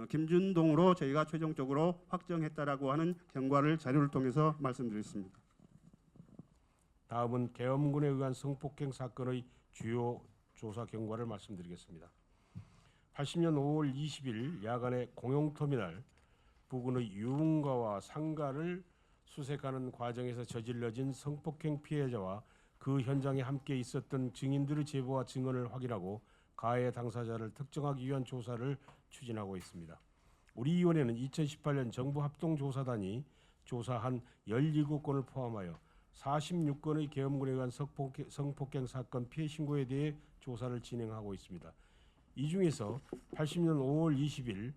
김준동으로 저희가 최종적으로 확정했다라고 하는 경과를 자료를 통해서 말씀드렸습니다. 다음은 계엄군에 의한 성폭행 사건의 주요 조사 경과를 말씀드리겠습니다. 80년 5월 20일 야간에 공용터미널 부근의 유흥가와 상가를 수색하는 과정에서 저질러진 성폭행 피해자와 그 현장에 함께 있었던 증인들의 제보와 증언을 확인하고 가해 당사자를 특정하기 위한 조사를 추진하고 있습니다. 우리 위원회는 2018년 정부 합동조사단이 조사한 17건을 포함하여 46건의 계엄군에 의한 성폭행 사건 피해 신고에 대해 조사를 진행하고 있습니다. 이 중에서 80년 5월 20일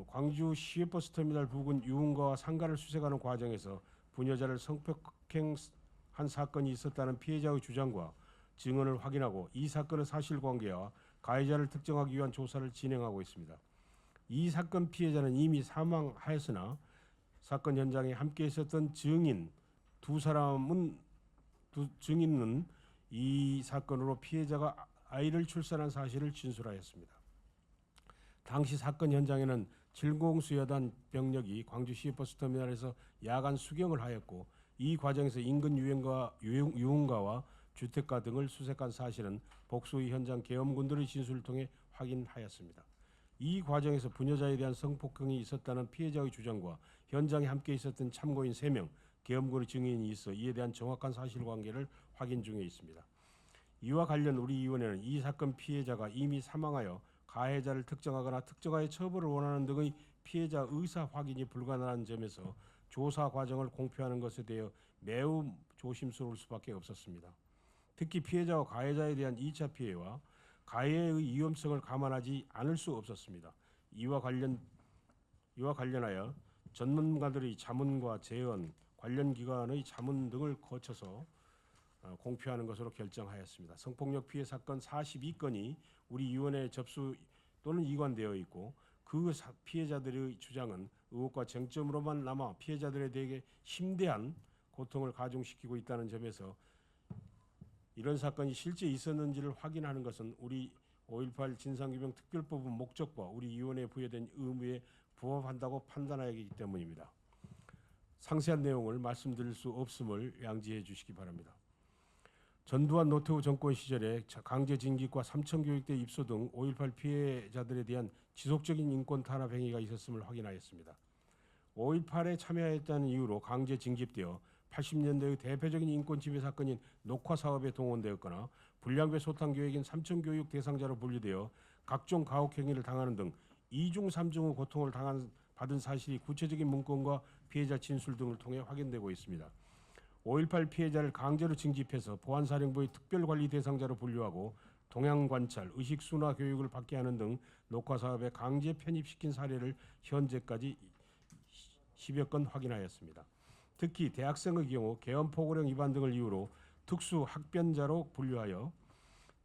광주 시외버스터미널 부근 유흥가와 상가를 수색하는 과정에서 부녀자를 성폭행한 사건이 있었다는 피해자의 주장과 증언을 확인하고 이 사건의 사실관계와 가해자를 특정하기 위한 조사를 진행하고 있습니다. 이 사건 피해자는 이미 사망하였으나 사건 현장에 함께 있었던 증인은 이 사건으로 피해자가 아이를 출산한 사실을 진술하였습니다. 당시 사건 현장에는 7공수여단 병력이 광주 시외버스터미널에서 야간 수경을 하였고 이 과정에서 인근 유흥가와 주택가 등을 수색한 사실은 복수의 현장 계엄군들의 진술을 통해 확인하였습니다. 이 과정에서 부녀자에 대한 성폭행이 있었다는 피해자의 주장과 현장에 함께 있었던 참고인 3명, 계엄군의 증인이 있어 이에 대한 정확한 사실관계를 확인 중에 있습니다. 이와 관련 우리 위원회는 이 사건 피해자가 이미 사망하여 가해자를 특정하거나 특정하여 처벌을 원하는 등의 피해자 의사 확인이 불가능한 점에서 조사 과정을 공표하는 것에 대해 매우 조심스러울 수밖에 없었습니다. 특히 피해자와 가해자에 대한 2차 피해와 가해의 위험성을 감안하지 않을 수 없었습니다. 이와 관련하여 전문가들의 자문과 재연, 관련 기관의 자문 등을 거쳐서 공표하는 것으로 결정하였습니다. 성폭력 피해 사건 42건이 우리 위원회에 접수 또는 이관되어 있고 그 피해자들의 주장은 의혹과 쟁점으로만 남아 피해자들에 대해 심대한 고통을 가중시키고 있다는 점에서 이런 사건이 실제 있었는지를 확인하는 것은 우리 5.18 진상규명 특별법의 목적과 우리 위원회에 부여된 의무에 부합한다고 판단하기 때문입니다. 상세한 내용을 말씀드릴 수 없음을 양지해 주시기 바랍니다. 전두환 노태우 정권 시절에 강제 징집과 삼청교육대 입소 등 5.18 피해자들에 대한 지속적인 인권 탄압 행위가 있었음을 확인하였습니다. 5.18에 참여했다는 이유로 강제 징집되어 80년대의 대표적인 인권 침해 사건인 녹화 사업에 동원되었거나 불량배 소탕 교육인 삼청교육 대상자로 분류되어 각종 가혹 행위를 당하는 등 2중 3중의 고통을 받은 사실이 구체적인 문건과 피해자 진술 등을 통해 확인되고 있습니다. 5.18 피해자를 강제로 징집해서 보안사령부의 특별관리 대상자로 분류하고 동향관찰, 의식순화 교육을 받게 하는 등 녹화사업에 강제 편입시킨 사례를 현재까지 10여 건 확인하였습니다. 특히 대학생의 경우 계엄포고령 위반 등을 이유로 특수학변자로 분류하여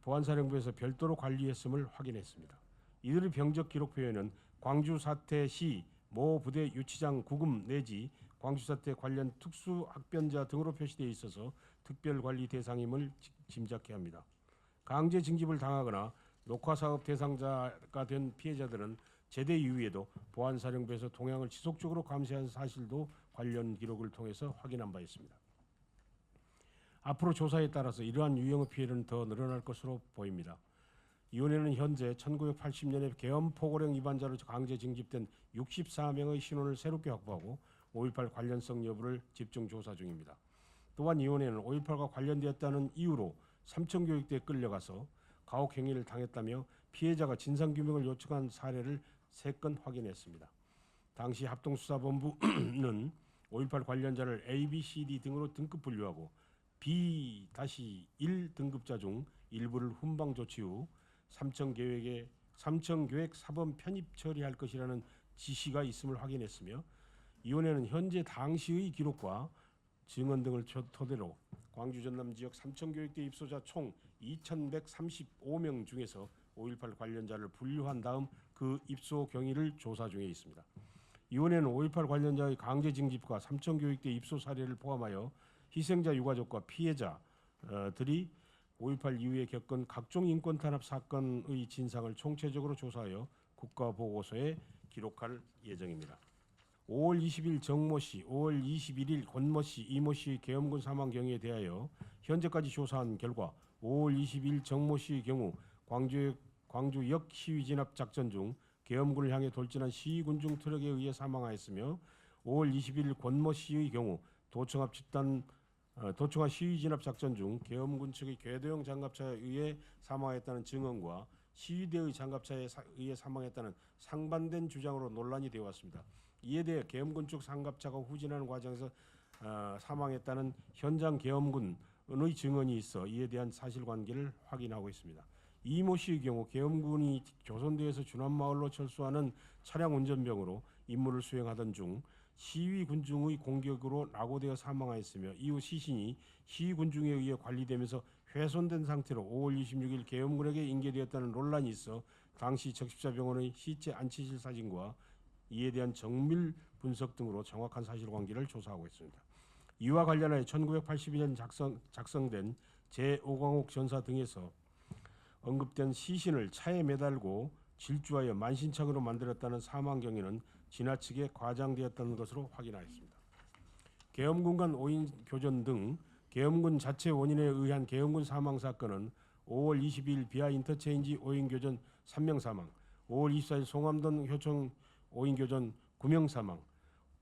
보안사령부에서 별도로 관리했음을 확인했습니다. 이들의 병적 기록 표에는 광주 사태 시 모 부대 유치장 구금 내지 광주 사태 관련 특수학변자 등으로 표시되어 있어서 특별관리 대상임을 짐작해야 합니다. 강제 징집을 당하거나 녹화사업 대상자가 된 피해자들은 제대 이후에도 보안사령부에서 동향을 지속적으로 감시한 사실도 관련 기록을 통해서 확인한 바 있습니다. 앞으로 조사에 따라서 이러한 유형의 피해는 더 늘어날 것으로 보입니다. 위원회는 현재 1980년에 계엄포고령 위반자로 강제 징집된 64명의 신원을 새롭게 확보하고 5.18 관련성 여부를 집중 조사 중입니다. 또한 위원회는 5.18과 관련되었다는 이유로 삼청교육대에 끌려가서 가혹 행위를 당했다며 피해자가 진상규명을 요청한 사례를 3건 확인했습니다. 당시 합동수사본부는 5.18 관련자를 A, B, C, D 등으로 등급 분류하고 B-1 등급자 중 일부를 훈방 조치 후 삼청계획 사범 편입 처리할 것이라는 지시가 있음을 확인했으며 위원회는 현재 당시의 기록과 증언 등을 토대로 광주 전남 지역 삼청교육대 입소자 총 2,135명 중에서 5.18 관련자를 분류한 다음 그 입소 경위를 조사 중에 있습니다. 위원회는 5.18 관련자의 강제 징집과 삼청교육대 입소 사례를 포함하여 희생자 유가족과 피해자들이 5.18 이후에 겪은 각종 인권 탄압 사건의 진상을 총체적으로 조사하여 국가보고서에 기록할 예정입니다. 5월 20일 정모 씨, 5월 21일 권모 씨, 이모 씨의 계엄군 사망 경위에 대하여 현재까지 조사한 결과 5월 20일 정모 씨의 경우 광주역 시위 진압 작전 중 계엄군을 향해 돌진한 시위군 중 트럭에 의해 사망하였으며 5월 21일 권모 씨의 경우 도청합 시위 진압 작전 중 계엄군 측의 궤도형 장갑차에 의해 사망했다는 증언과 시위대의 장갑차에 의해 사망했다는 상반된 주장으로 논란이 되어 왔습니다. 이에 대해 계엄군 측 장갑차가 후진하는 과정에서 사망했다는 현장 계엄군의 증언이 있어 이에 대한 사실관계를 확인하고 있습니다. 이모 씨의 경우 계엄군이 조선대에서 준안마을로 철수하는 차량 운전병으로 임무를 수행하던 중 시위 군중의 공격으로 낙오되어 사망하였으며 이후 시신이 시위 군중에 의해 관리되면서 훼손된 상태로 5월 26일 계엄군에게 인계되었다는 논란이 있어 당시 적십자병원의 시체 안치실 사진과 이에 대한 정밀 분석 등으로 정확한 사실관계를 조사하고 있습니다. 이와 관련하여 1982년 작성된 제5광옥 전사 등에서 언급된 시신을 차에 매달고 질주하여 만신창으로 만들었다는 사망 경위는 지나치게 과장되었다는 것으로 확인하였습니다. 계엄군 간 오인 교전 등 계엄군 자체 원인에 의한 계엄군 사망 사건은 5월 22일 비하 인터체인지 오인 교전 3명 사망, 5월 24일 송암동 효청 오인 교전 9명 사망,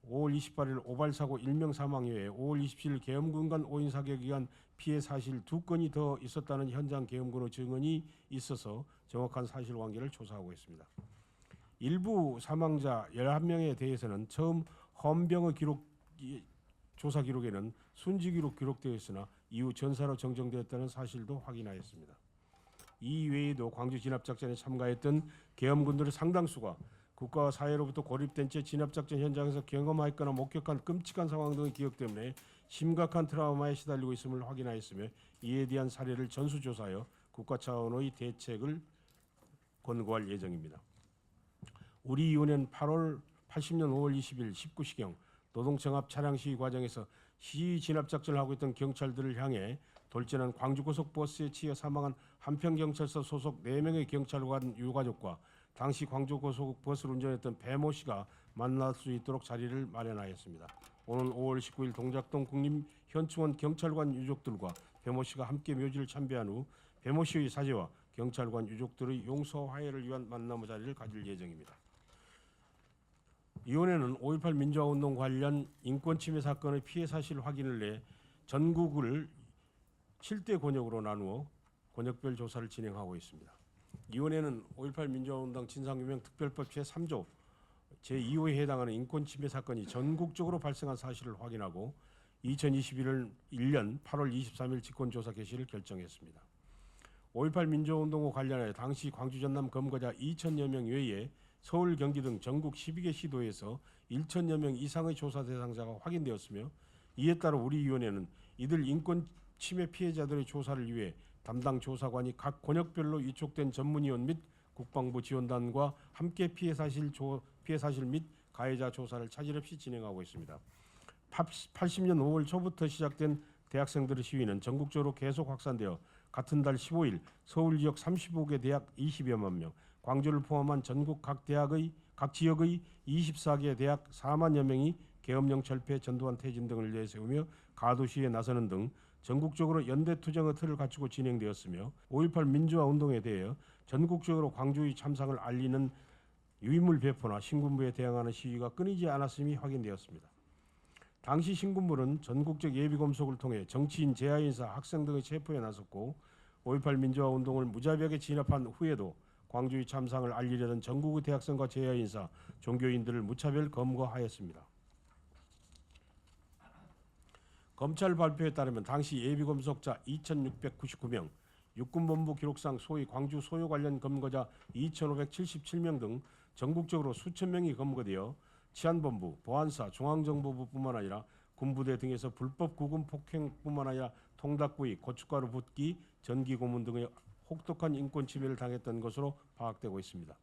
5월 28일 오발 사고 1명 사망 외에 5월 27일 계엄군 간 오인 사격에 의한 피해 사실 2건이 더 있었다는 현장 계엄군의 증언이 있어서 정확한 사실관계를 조사하고 있습니다. 일부 사망자 11명에 대해서는 처음 헌병의 조사 기록에는 순직으로 기록되어 있으나 이후 전사로 정정되었다는 사실도 확인하였습니다. 이 외에도 광주 진압작전에 참가했던 계엄군들의 상당수가 국가와 사회로부터 고립된 채 진압작전 현장에서 경험하였거나 목격한 끔찍한 상황 등의 기억 때문에 심각한 트라우마에 시달리고 있음을 확인하였으며 이에 대한 사례를 전수조사하여 국가 차원의 대책을 권고할 예정입니다. 우리 위원회는 80년 5월 20일 19시경 노동청합 차량 시위 과정에서 시위 진압작전을 하고 있던 경찰들을 향해 돌진한 광주고속버스에 치여 사망한 한평경찰서 소속 4명의 경찰관 유가족과 당시 광주고속버스를 운전했던 배모 씨가 만날 수 있도록 자리를 마련하였습니다. 오는 5월 19일 동작동 국립현충원 경찰관 유족들과 배모 씨가 함께 묘지를 참배한 후 배모 씨의 사제와 경찰관 유족들의 용서 화해를 위한 만남의 자리를 가질 예정입니다. 위원회는 5.18 민주화운동 관련 인권침해 사건의 피해 사실 확인을 내 전국을 7대 권역으로 나누어 권역별 조사를 진행하고 있습니다. 위원회는 5.18 민주화운동 진상규명 특별법 제3조 제2호에 해당하는 인권침해 사건이 전국적으로 발생한 사실을 확인하고 2021년 8월 23일 직권조사 개시를 결정했습니다. 5.18 민주화운동과 관련하여 당시 광주 전남 검거자 2천여 명 외에 서울, 경기 등 전국 12개 시도에서 1천여 명 이상의 조사 대상자가 확인되었으며 이에 따라 우리 위원회는 이들 인권 침해 피해자들의 조사를 위해 담당 조사관이 각 권역별로 위촉된 전문위원 및 국방부 지원단과 함께 피해 사실 및 가해자 조사를 차질 없이 진행하고 있습니다. 80년 5월 초부터 시작된 대학생들의 시위는 전국적으로 계속 확산되어 같은 달 15일 서울 지역 35개 대학 20여만 명, 광주를 포함한 전국 각 지역의 24개 대학 4만여 명이 계엄령 철폐, 전두환 퇴진 등을 내세우며 가도시에 나서는 등 전국적으로 연대투쟁의 틀을 갖추고 진행되었으며 5.18 민주화 운동에 대해 전국적으로 광주의 참상을 알리는 유인물 배포나 신군부에 대항하는 시위가 끊이지 않았음이 확인되었습니다. 당시 신군부는 전국적 예비검속을 통해 정치인, 재하인사, 학생 등의 체포에 나섰고 5.18 민주화 운동을 무자비하게 진압한 후에도 광주의 참상을 알리려던 전국의 대학생과 재하인사, 종교인들을 무차별 검거하였습니다. 검찰 발표에 따르면 당시 예비검속자 2,699명, 육군본부 기록상 소위 광주 소요 관련 검거자 2,577명 등 전국적으로 수천 명이 검거되어 치안본부, 보안사, 중앙정보부뿐만 아니라 군부대 등에서 불법 구금 폭행뿐만 아니라 통닭구이, 고춧가루 붓기, 전기고문 등의 혹독한 인권 침해를 당했던 것으로 파악되고 있습니다.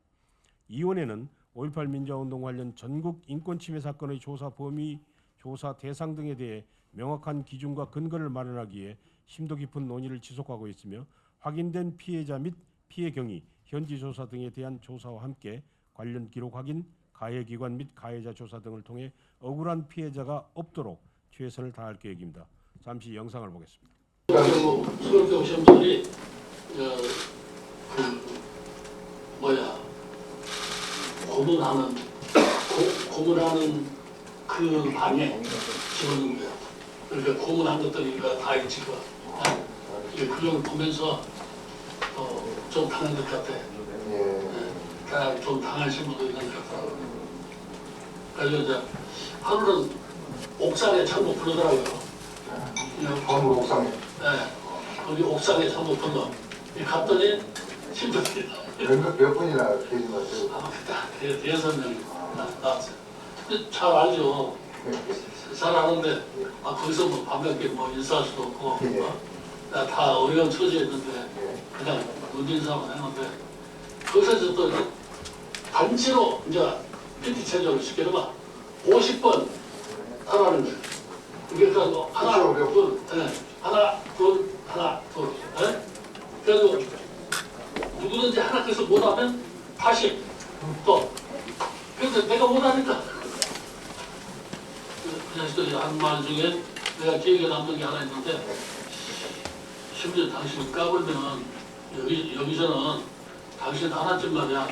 위원회는 5.18 민주화운동 관련 전국 인권 침해 사건의 조사 범위, 조사 대상 등에 대해 명확한 기준과 근거를 마련하기 위해 심도 깊은 논의를 지속하고 있으며 확인된 피해자 및 피해 경위, 현지 조사 등에 대한 조사와 함께 관련 기록 확인, 가해 기관 및 가해자 조사 등을 통해 억울한 피해자가 없도록 최선을 다할 계획입니다. 잠시 영상을 보겠습니다. 서울대 시험들이 고문하는 그 방에 집어넣은 거야. 그러니까 고문한 것들이니까 다 있지. 그 걸 보면서 좀 당한 것 같아. 좀 당하신 분도 있는데 그래서 이제 하루는 옥상에 참고 부르더라고요. 건물 옥상에. 네, 거기 옥상에 참고 불러. 갔더니 친구들이 몇 분이나 계신 것 같아요? 대여섯 명 나왔어요. 근데 잘 알죠. 잘 아는데 거기서 뭐 반갑게 뭐 인사할 수도 없고 다 어려운 처지였는데 그냥 눈인사만 했는데 거기서 이제 또 단체로 이제 PT 체조를 시켜봐 50번 하라는 거예요. 그러니까 하나 둘 하나 둘 하나 둘 그래도 누구든지 하나께서 못하면 다시 또 그래서 내가 못하니까 그 자식들이 한 말 중에 내가 기억에 남는 게 하나 있는데 심지어 당신이 까불면 여기서는 당신 하나쯤 말이야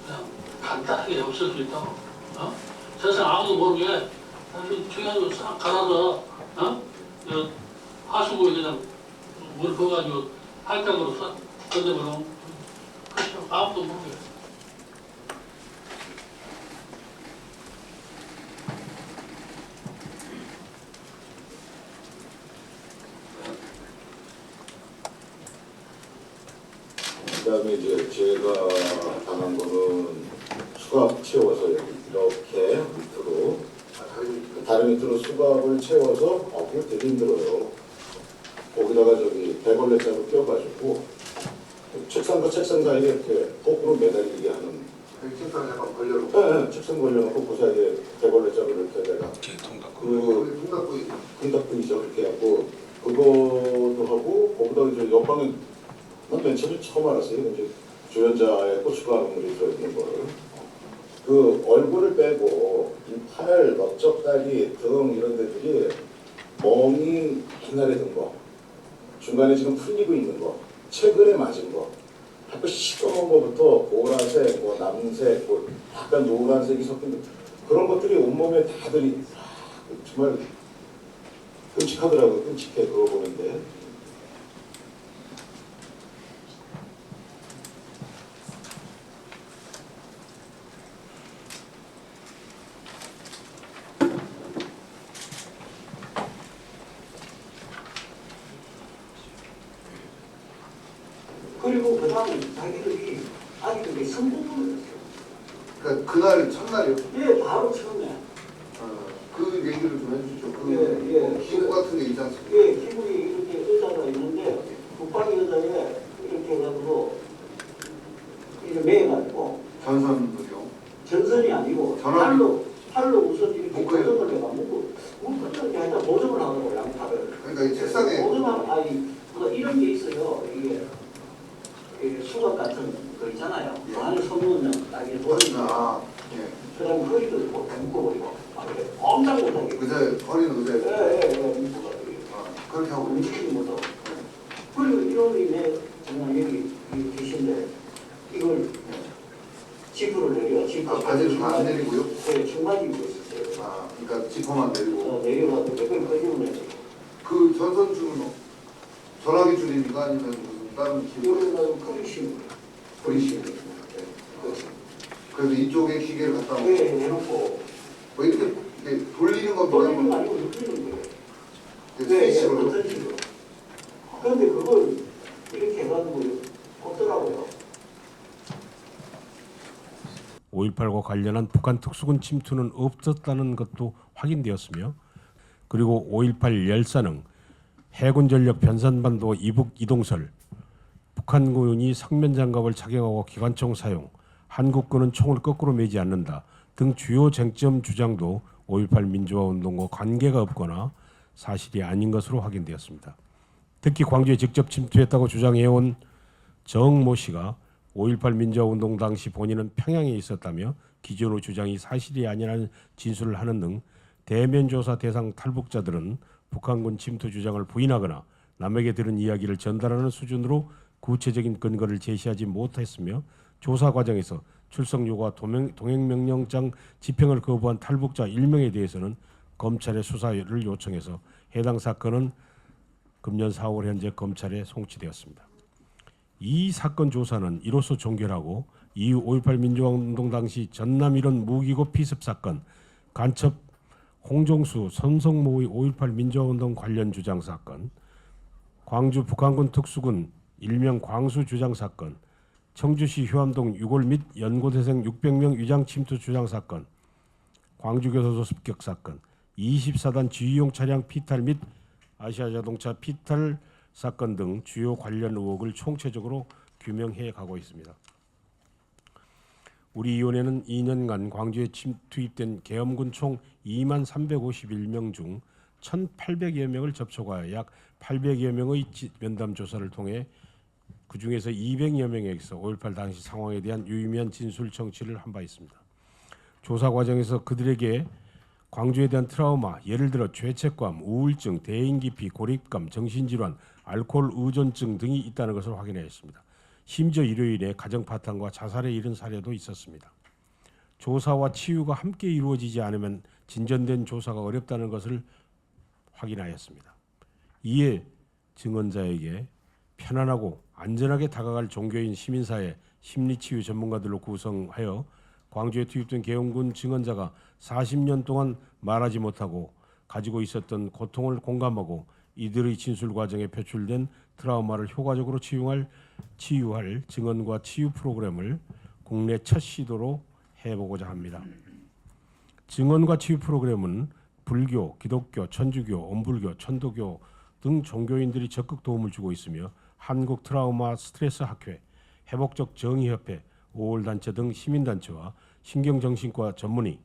그냥 간단하게 없앨 수 있다고 세상 아무도 모르게 당신 중요한 거 싹 갈아서 하수구에 그냥 물 부어가지고 할강으로 싹 던져버리면 아무도 모르게 그다음에 이제 제가 당한 거는 수갑 채워서 이렇게 밑으로 다리 밑으로 수갑을 채워서 그게 되게 힘들어요. 거기다가 대걸레장을 껴가지고 책상과 책상 사이에 이렇게 거꾸로 매달리게 하는. 책상 약간 걸려놓고. 네, 책상 걸려놓고 그 사이에 대걸레장을 이렇게 내가 금닥구이죠 이렇게 하고 그거도 하고 거기다가 이제 옆방에 맨 처음에 처음 알았어요. 이제 주연자의 고춧가루물이 들어있는 거를. 그 얼굴을 빼고 이 팔, 넓적다리, 등 이런 데들이 멍이 옛날에 든 거, 중간에 지금 풀리고 있는 거, 최근에 맞은 거, 자꾸 시꺼먼 거부터 보라색, 뭐 남색, 뭐 약간 노란색이 섞인 그런 것들이 온몸에 다들이 정말 끔찍하더라고요. 끔찍해 그거 보는데. 그리고 그 다음 자기들이 아니 그게 성공을 했어요. 그러니까 그날 첫날이요? 예, 바로 처음에. 그 얘기를 좀 해주시죠. 예. 기구 같은 게 있지 않습니까? 예, 기분이 이렇게 의자가 있는데 북방의 의자에 이렇게 해가지고 이렇게 매가지고 전선들이요. 전선이 아니고 전원이. 팔로 우선 이렇게 묶어요. 고정을 해가지고 묶었던 게 아니라 고정을 하더라고 양팔을. 그러니까 이 책상에 고정하면 뭐 이런 게 있어요. 이게 수갑 같은 거 있잖아요. 예. 그 안에 손놓는 딱 이렇게 허리나 그다음에 허리도 묶어버리고 엄청 못하게. 의자에 허리는 의자에 그렇게 하고 움직이지 못하고. 그리고 이놈이 내 정말 여기 계신데 이걸 지프를 내려 지프. 바지를 다 안 내리고요? 네, 청바지 입고 있었어요. 그러니까 지퍼만 내리고. 내려가지고 그걸 끄집어내서. 그 전선줄은 전화기 줄입니까? 아니면 무슨 다른 기구? 이거를 가지고 커리싱. 버리시는 거예요. 그래서 이쪽에 기계를 갖다 놓고 해놓고. 뭐 이렇게 돌리는 겁니다. 돌리는 거 아니고 눕히는 거예요. 스위치로. 어떤 식으로. 그런데 그걸 이렇게 해가지고 걷더라고요. 5.18과 관련한 북한 특수군 침투는 없었다는 것도 확인되었으며 그리고 5.18 열사능, 해군 전력 변산반도 이북 이동설, 북한군이 성면 장갑을 착용하고 기관총 사용, 한국군은 총을 거꾸로 매지 않는다 등 주요 쟁점 주장도 5.18 민주화 운동과 관계가 없거나 사실이 아닌 것으로 확인되었습니다. 특히 광주에 직접 침투했다고 주장해온 정모 씨가 5.18 민주화 운동 당시 본인은 평양에 있었다며 기존의 주장이 사실이 아니라는 진술을 하는 등 대면 조사 대상 탈북자들은 북한군 침투 주장을 부인하거나 남에게 들은 이야기를 전달하는 수준으로 구체적인 근거를 제시하지 못했으며 조사 과정에서 출석 요구와 동행명령장 집행을 거부한 탈북자 1명에 대해서는 검찰의 수사를 요청해서 해당 사건은 금년 4월 현재 검찰에 송치되었습니다. 이 사건 조사는 이로써 종결하고 이후 5.18 민주화운동 당시 전남 일원 무기고 피습 사건, 간첩 홍종수, 선성모의 5.18 민주화운동 관련 주장 사건, 광주 북한군 특수군 일명 광수 주장 사건, 청주시 휴암동 유골 및 연고대생 600명 위장 침투 주장 사건, 광주교도소 습격 사건, 24단 지휘용 차량 피탈 및 아시아자동차 피탈 사건 등 주요 관련 의혹을 총체적으로 규명해 가고 있습니다. 우리 위원회는 2년간 광주에 투입된 계엄군 총 2만 351명 중 1,800여 명을 접촉하여 약 800여 명의 면담 조사를 통해 그 중에서 200여 명에게서 5.18 당시 상황에 대한 유의미한 진술 청취를 한 바 있습니다. 조사 과정에서 그들에게 광주에 대한 트라우마, 예를 들어 죄책감, 우울증, 대인기피, 고립감, 정신질환, 알코올 의존증 등이 있다는 것을 확인하였습니다. 심지어 일요일에 가정 파탄과 자살에 이른 사례도 있었습니다. 조사와 치유가 함께 이루어지지 않으면 진전된 조사가 어렵다는 것을 확인하였습니다. 이에 증언자에게 편안하고 안전하게 다가갈 종교인 시민사회, 심리치유 전문가들로 구성하여 광주에 투입된 계엄군 증언자가 40년 동안 말하지 못하고 가지고 있었던 고통을 공감하고 이들의 진술 과정에 표출된 트라우마를 효과적으로 치유할 증언과 치유 프로그램을 국내 첫 시도로 해보고자 합니다. 증언과 치유 프로그램은 불교, 기독교, 천주교, 온불교, 천도교 등 종교인들이 적극 도움을 주고 있으며 한국 트라우마 스트레스 학회, 회복적 정의협회, 5월 단체 등 시민단체와 신경정신과 전문의,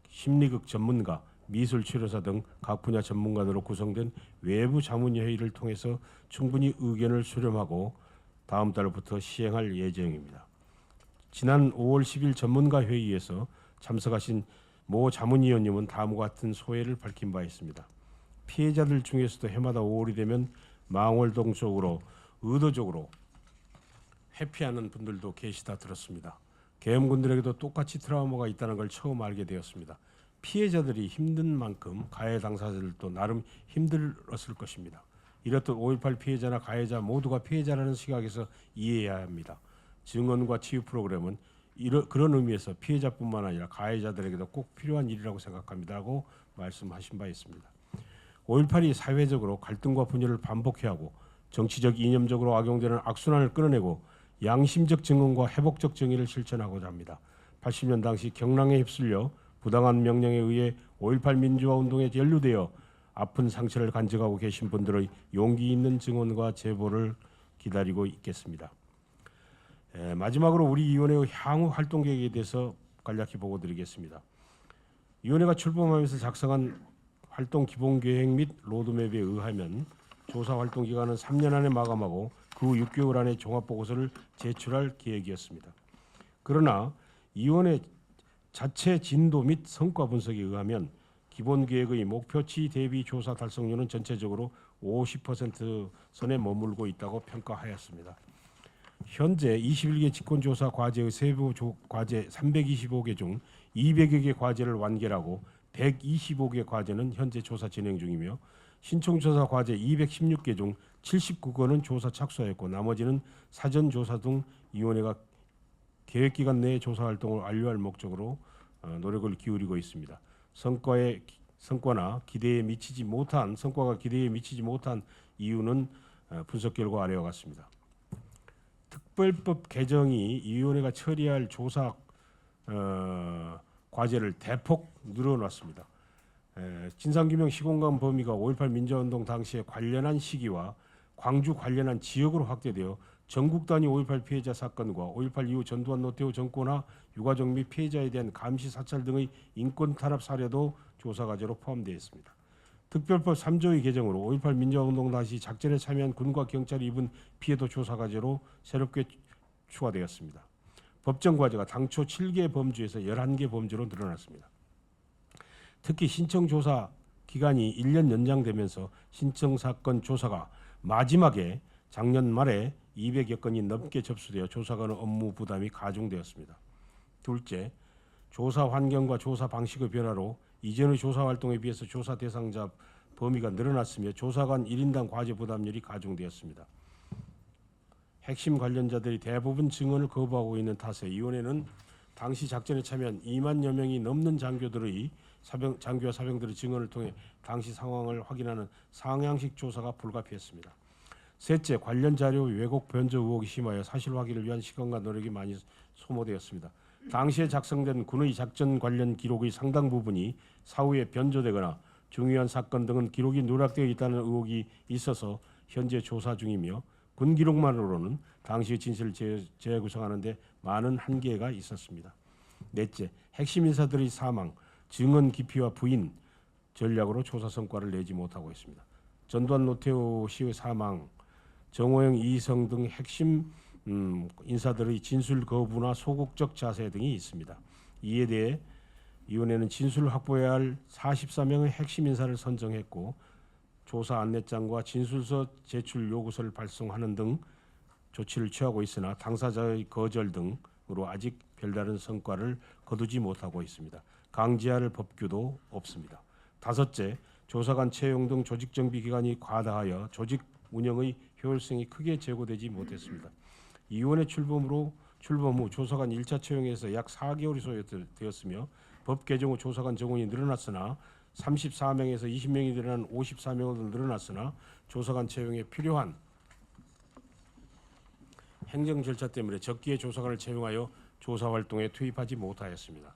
심리극 전문가, 미술치료사 등 각 분야 전문가들로 구성된 외부 자문회의를 통해서 충분히 의견을 수렴하고 다음 달부터 시행할 예정입니다. 지난 5월 10일 전문가 회의에서 참석하신 모 자문위원님은 다음과 같은 소회를 밝힌 바 있습니다. 피해자들 중에서도 해마다 5월이 되면 망월동 쪽으로 의도적으로 회피하는 분들도 계시다 들었습니다. 계엄군들에게도 똑같이 트라우마가 있다는 걸 처음 알게 되었습니다. 피해자들이 힘든 만큼 가해 당사자들도 나름 힘들었을 것입니다. 이렇듯 5.18 피해자나 가해자 모두가 피해자라는 시각에서 이해해야 합니다. 증언과 치유 프로그램은 그런 의미에서 피해자뿐만 아니라 가해자들에게도 꼭 필요한 일이라고 생각합니다라고 말씀하신 바 있습니다. 5.18이 사회적으로 갈등과 분열을 반복해야 하고 정치적 이념적으로 악용되는 악순환을 끊어내고 양심적 증언과 회복적 정의를 실천하고자 합니다. 80년 당시 경랑에 휩쓸려 부당한 명령에 의해 5.18 민주화운동에 연루되어 아픈 상처를 간직하고 계신 분들의 용기 있는 증언과 제보를 기다리고 있겠습니다. 마지막으로 우리 위원회의 향후 활동 계획에 대해서 간략히 보고드리겠습니다. 위원회가 출범하면서 작성한 활동 기본계획 및 로드맵에 의하면 조사 활동 기간은 3년 안에 마감하고 그 후 6개월 안에 종합보고서를 제출할 계획이었습니다. 그러나 위원회 자체 진도 및 성과 분석에 의하면 기본계획의 목표치 대비 조사 달성률은 전체적으로 50% 선에 머물고 있다고 평가하였습니다. 현재 21개 직권조사 과제의 세부 과제 325개 중 200여 개 과제를 완결하고 125개 과제는 현재 조사 진행 중이며 신청조사 과제 216개 중 79건은 조사 착수하였고 나머지는 사전조사 등 위원회가 계획기간 내에 조사활동을 완료할 목적으로 노력을 기울이고 있습니다. 성과가 기대에 미치지 못한 이유는 분석 결과 아래와 같습니다. 특별법 개정이 이 위원회가 처리할 조사 과제를 대폭 늘어놨습니다. 진상규명 시공간 범위가 5.18 민주화운동 당시에 관련한 시기와 광주 관련한 지역으로 확대되어 전국 단위 5.18 피해자 사건과 5.18 이후 전두환 노태우 정권과 유가족 및 피해자에 대한 감시 사찰 등의 인권 탄압 사례도 조사 과제로 포함되어 있습니다. 특별법 3조의 개정으로 5.18 민주화운동 당시 작전에 참여한 군과 경찰이 입은 피해도 조사 과제로 새롭게 추가되었습니다. 법정 과제가 당초 7개 범주에서 11개 범주로 늘어났습니다. 특히 신청조사 기간이 1년 연장되면서 신청사건 조사가 마지막에 작년 말에 200여 건이 넘게 접수되어 조사관의 업무 부담이 가중되었습니다. 둘째, 조사 환경과 조사 방식의 변화로 이전의 조사 활동에 비해서 조사 대상자 범위가 늘어났으며 조사관 1인당 과제 부담률이 가중되었습니다. 핵심 관련자들이 대부분 증언을 거부하고 있는 탓에 위원회는 당시 작전에 참여한 2만여 명이 넘는 장교와 사병들의 증언을 통해 당시 상황을 확인하는 상향식 조사가 불가피했습니다. 셋째, 관련 자료 왜곡 변조 의혹이 심하여 사실 확인을 위한 시간과 노력이 많이 소모되었습니다. 당시에 작성된 군의 작전 관련 기록의 상당 부분이 사후에 변조되거나 중요한 사건 등은 기록이 누락되어 있다는 의혹이 있어서 현재 조사 중이며 군 기록만으로는 당시의 진실을 재구성하는 데 많은 한계가 있었습니다. 넷째, 핵심 인사들의 사망, 증언 기피와 부인 전략으로 조사 성과를 내지 못하고 있습니다. 전두환 노태우 씨의 사망, 정호영, 이희성 등 핵심 인사들의 진술 거부나 소극적 자세 등이 있습니다. 이에 대해 위원회는 진술을 확보해야 할 44명의 핵심 인사를 선정했고 조사 안내장과 진술서 제출 요구서를 발송하는 등 조치를 취하고 있으나 당사자의 거절 등으로 아직 별다른 성과를 거두지 못하고 있습니다. 강제할 법규도 없습니다. 다섯째, 조사관 채용 등 조직 정비 기간이 과다하여 조직 운영의 효율성이 크게 제고되지 못했습니다. 이 위원회 출범 후 조사관 1차 채용에서 약 4개월이 소요되었으며 법 개정 후 조사관 정원이 늘어났으나 34명에서 20명이 늘어난 54명으로 늘어났으나 조사관 채용에 필요한 행정 절차 때문에 적기에 조사관을 채용하여 조사 활동에 투입하지 못하였습니다.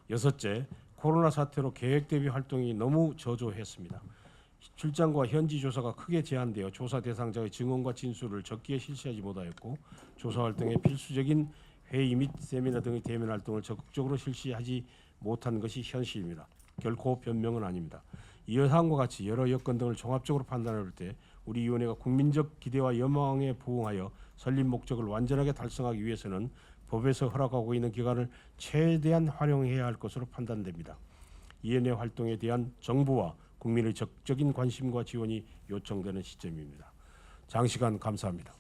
여섯째, 코로나 사태로 계획 대비 활동이 너무 저조했습니다. 출장과 현지 조사가 크게 제한되어 조사 대상자의 증언과 진술을 적기에 실시하지 못하였고 조사 활동에 필수적인 회의 및 세미나 등의 대면 활동을 적극적으로 실시하지 못한 것이 현실입니다. 결코 변명은 아닙니다. 이 사항과 같이 여러 여건 등을 종합적으로 판단할 때 우리 위원회가 국민적 기대와 여망에 부응하여 설립 목적을 완전하게 달성하기 위해서는 법에서 허락하고 있는 기간을 최대한 활용해야 할 것으로 판단됩니다. 위원회 활동에 대한 정부와 국민의 적극적인 관심과 지원이 요청되는 시점입니다. 장시간 감사합니다.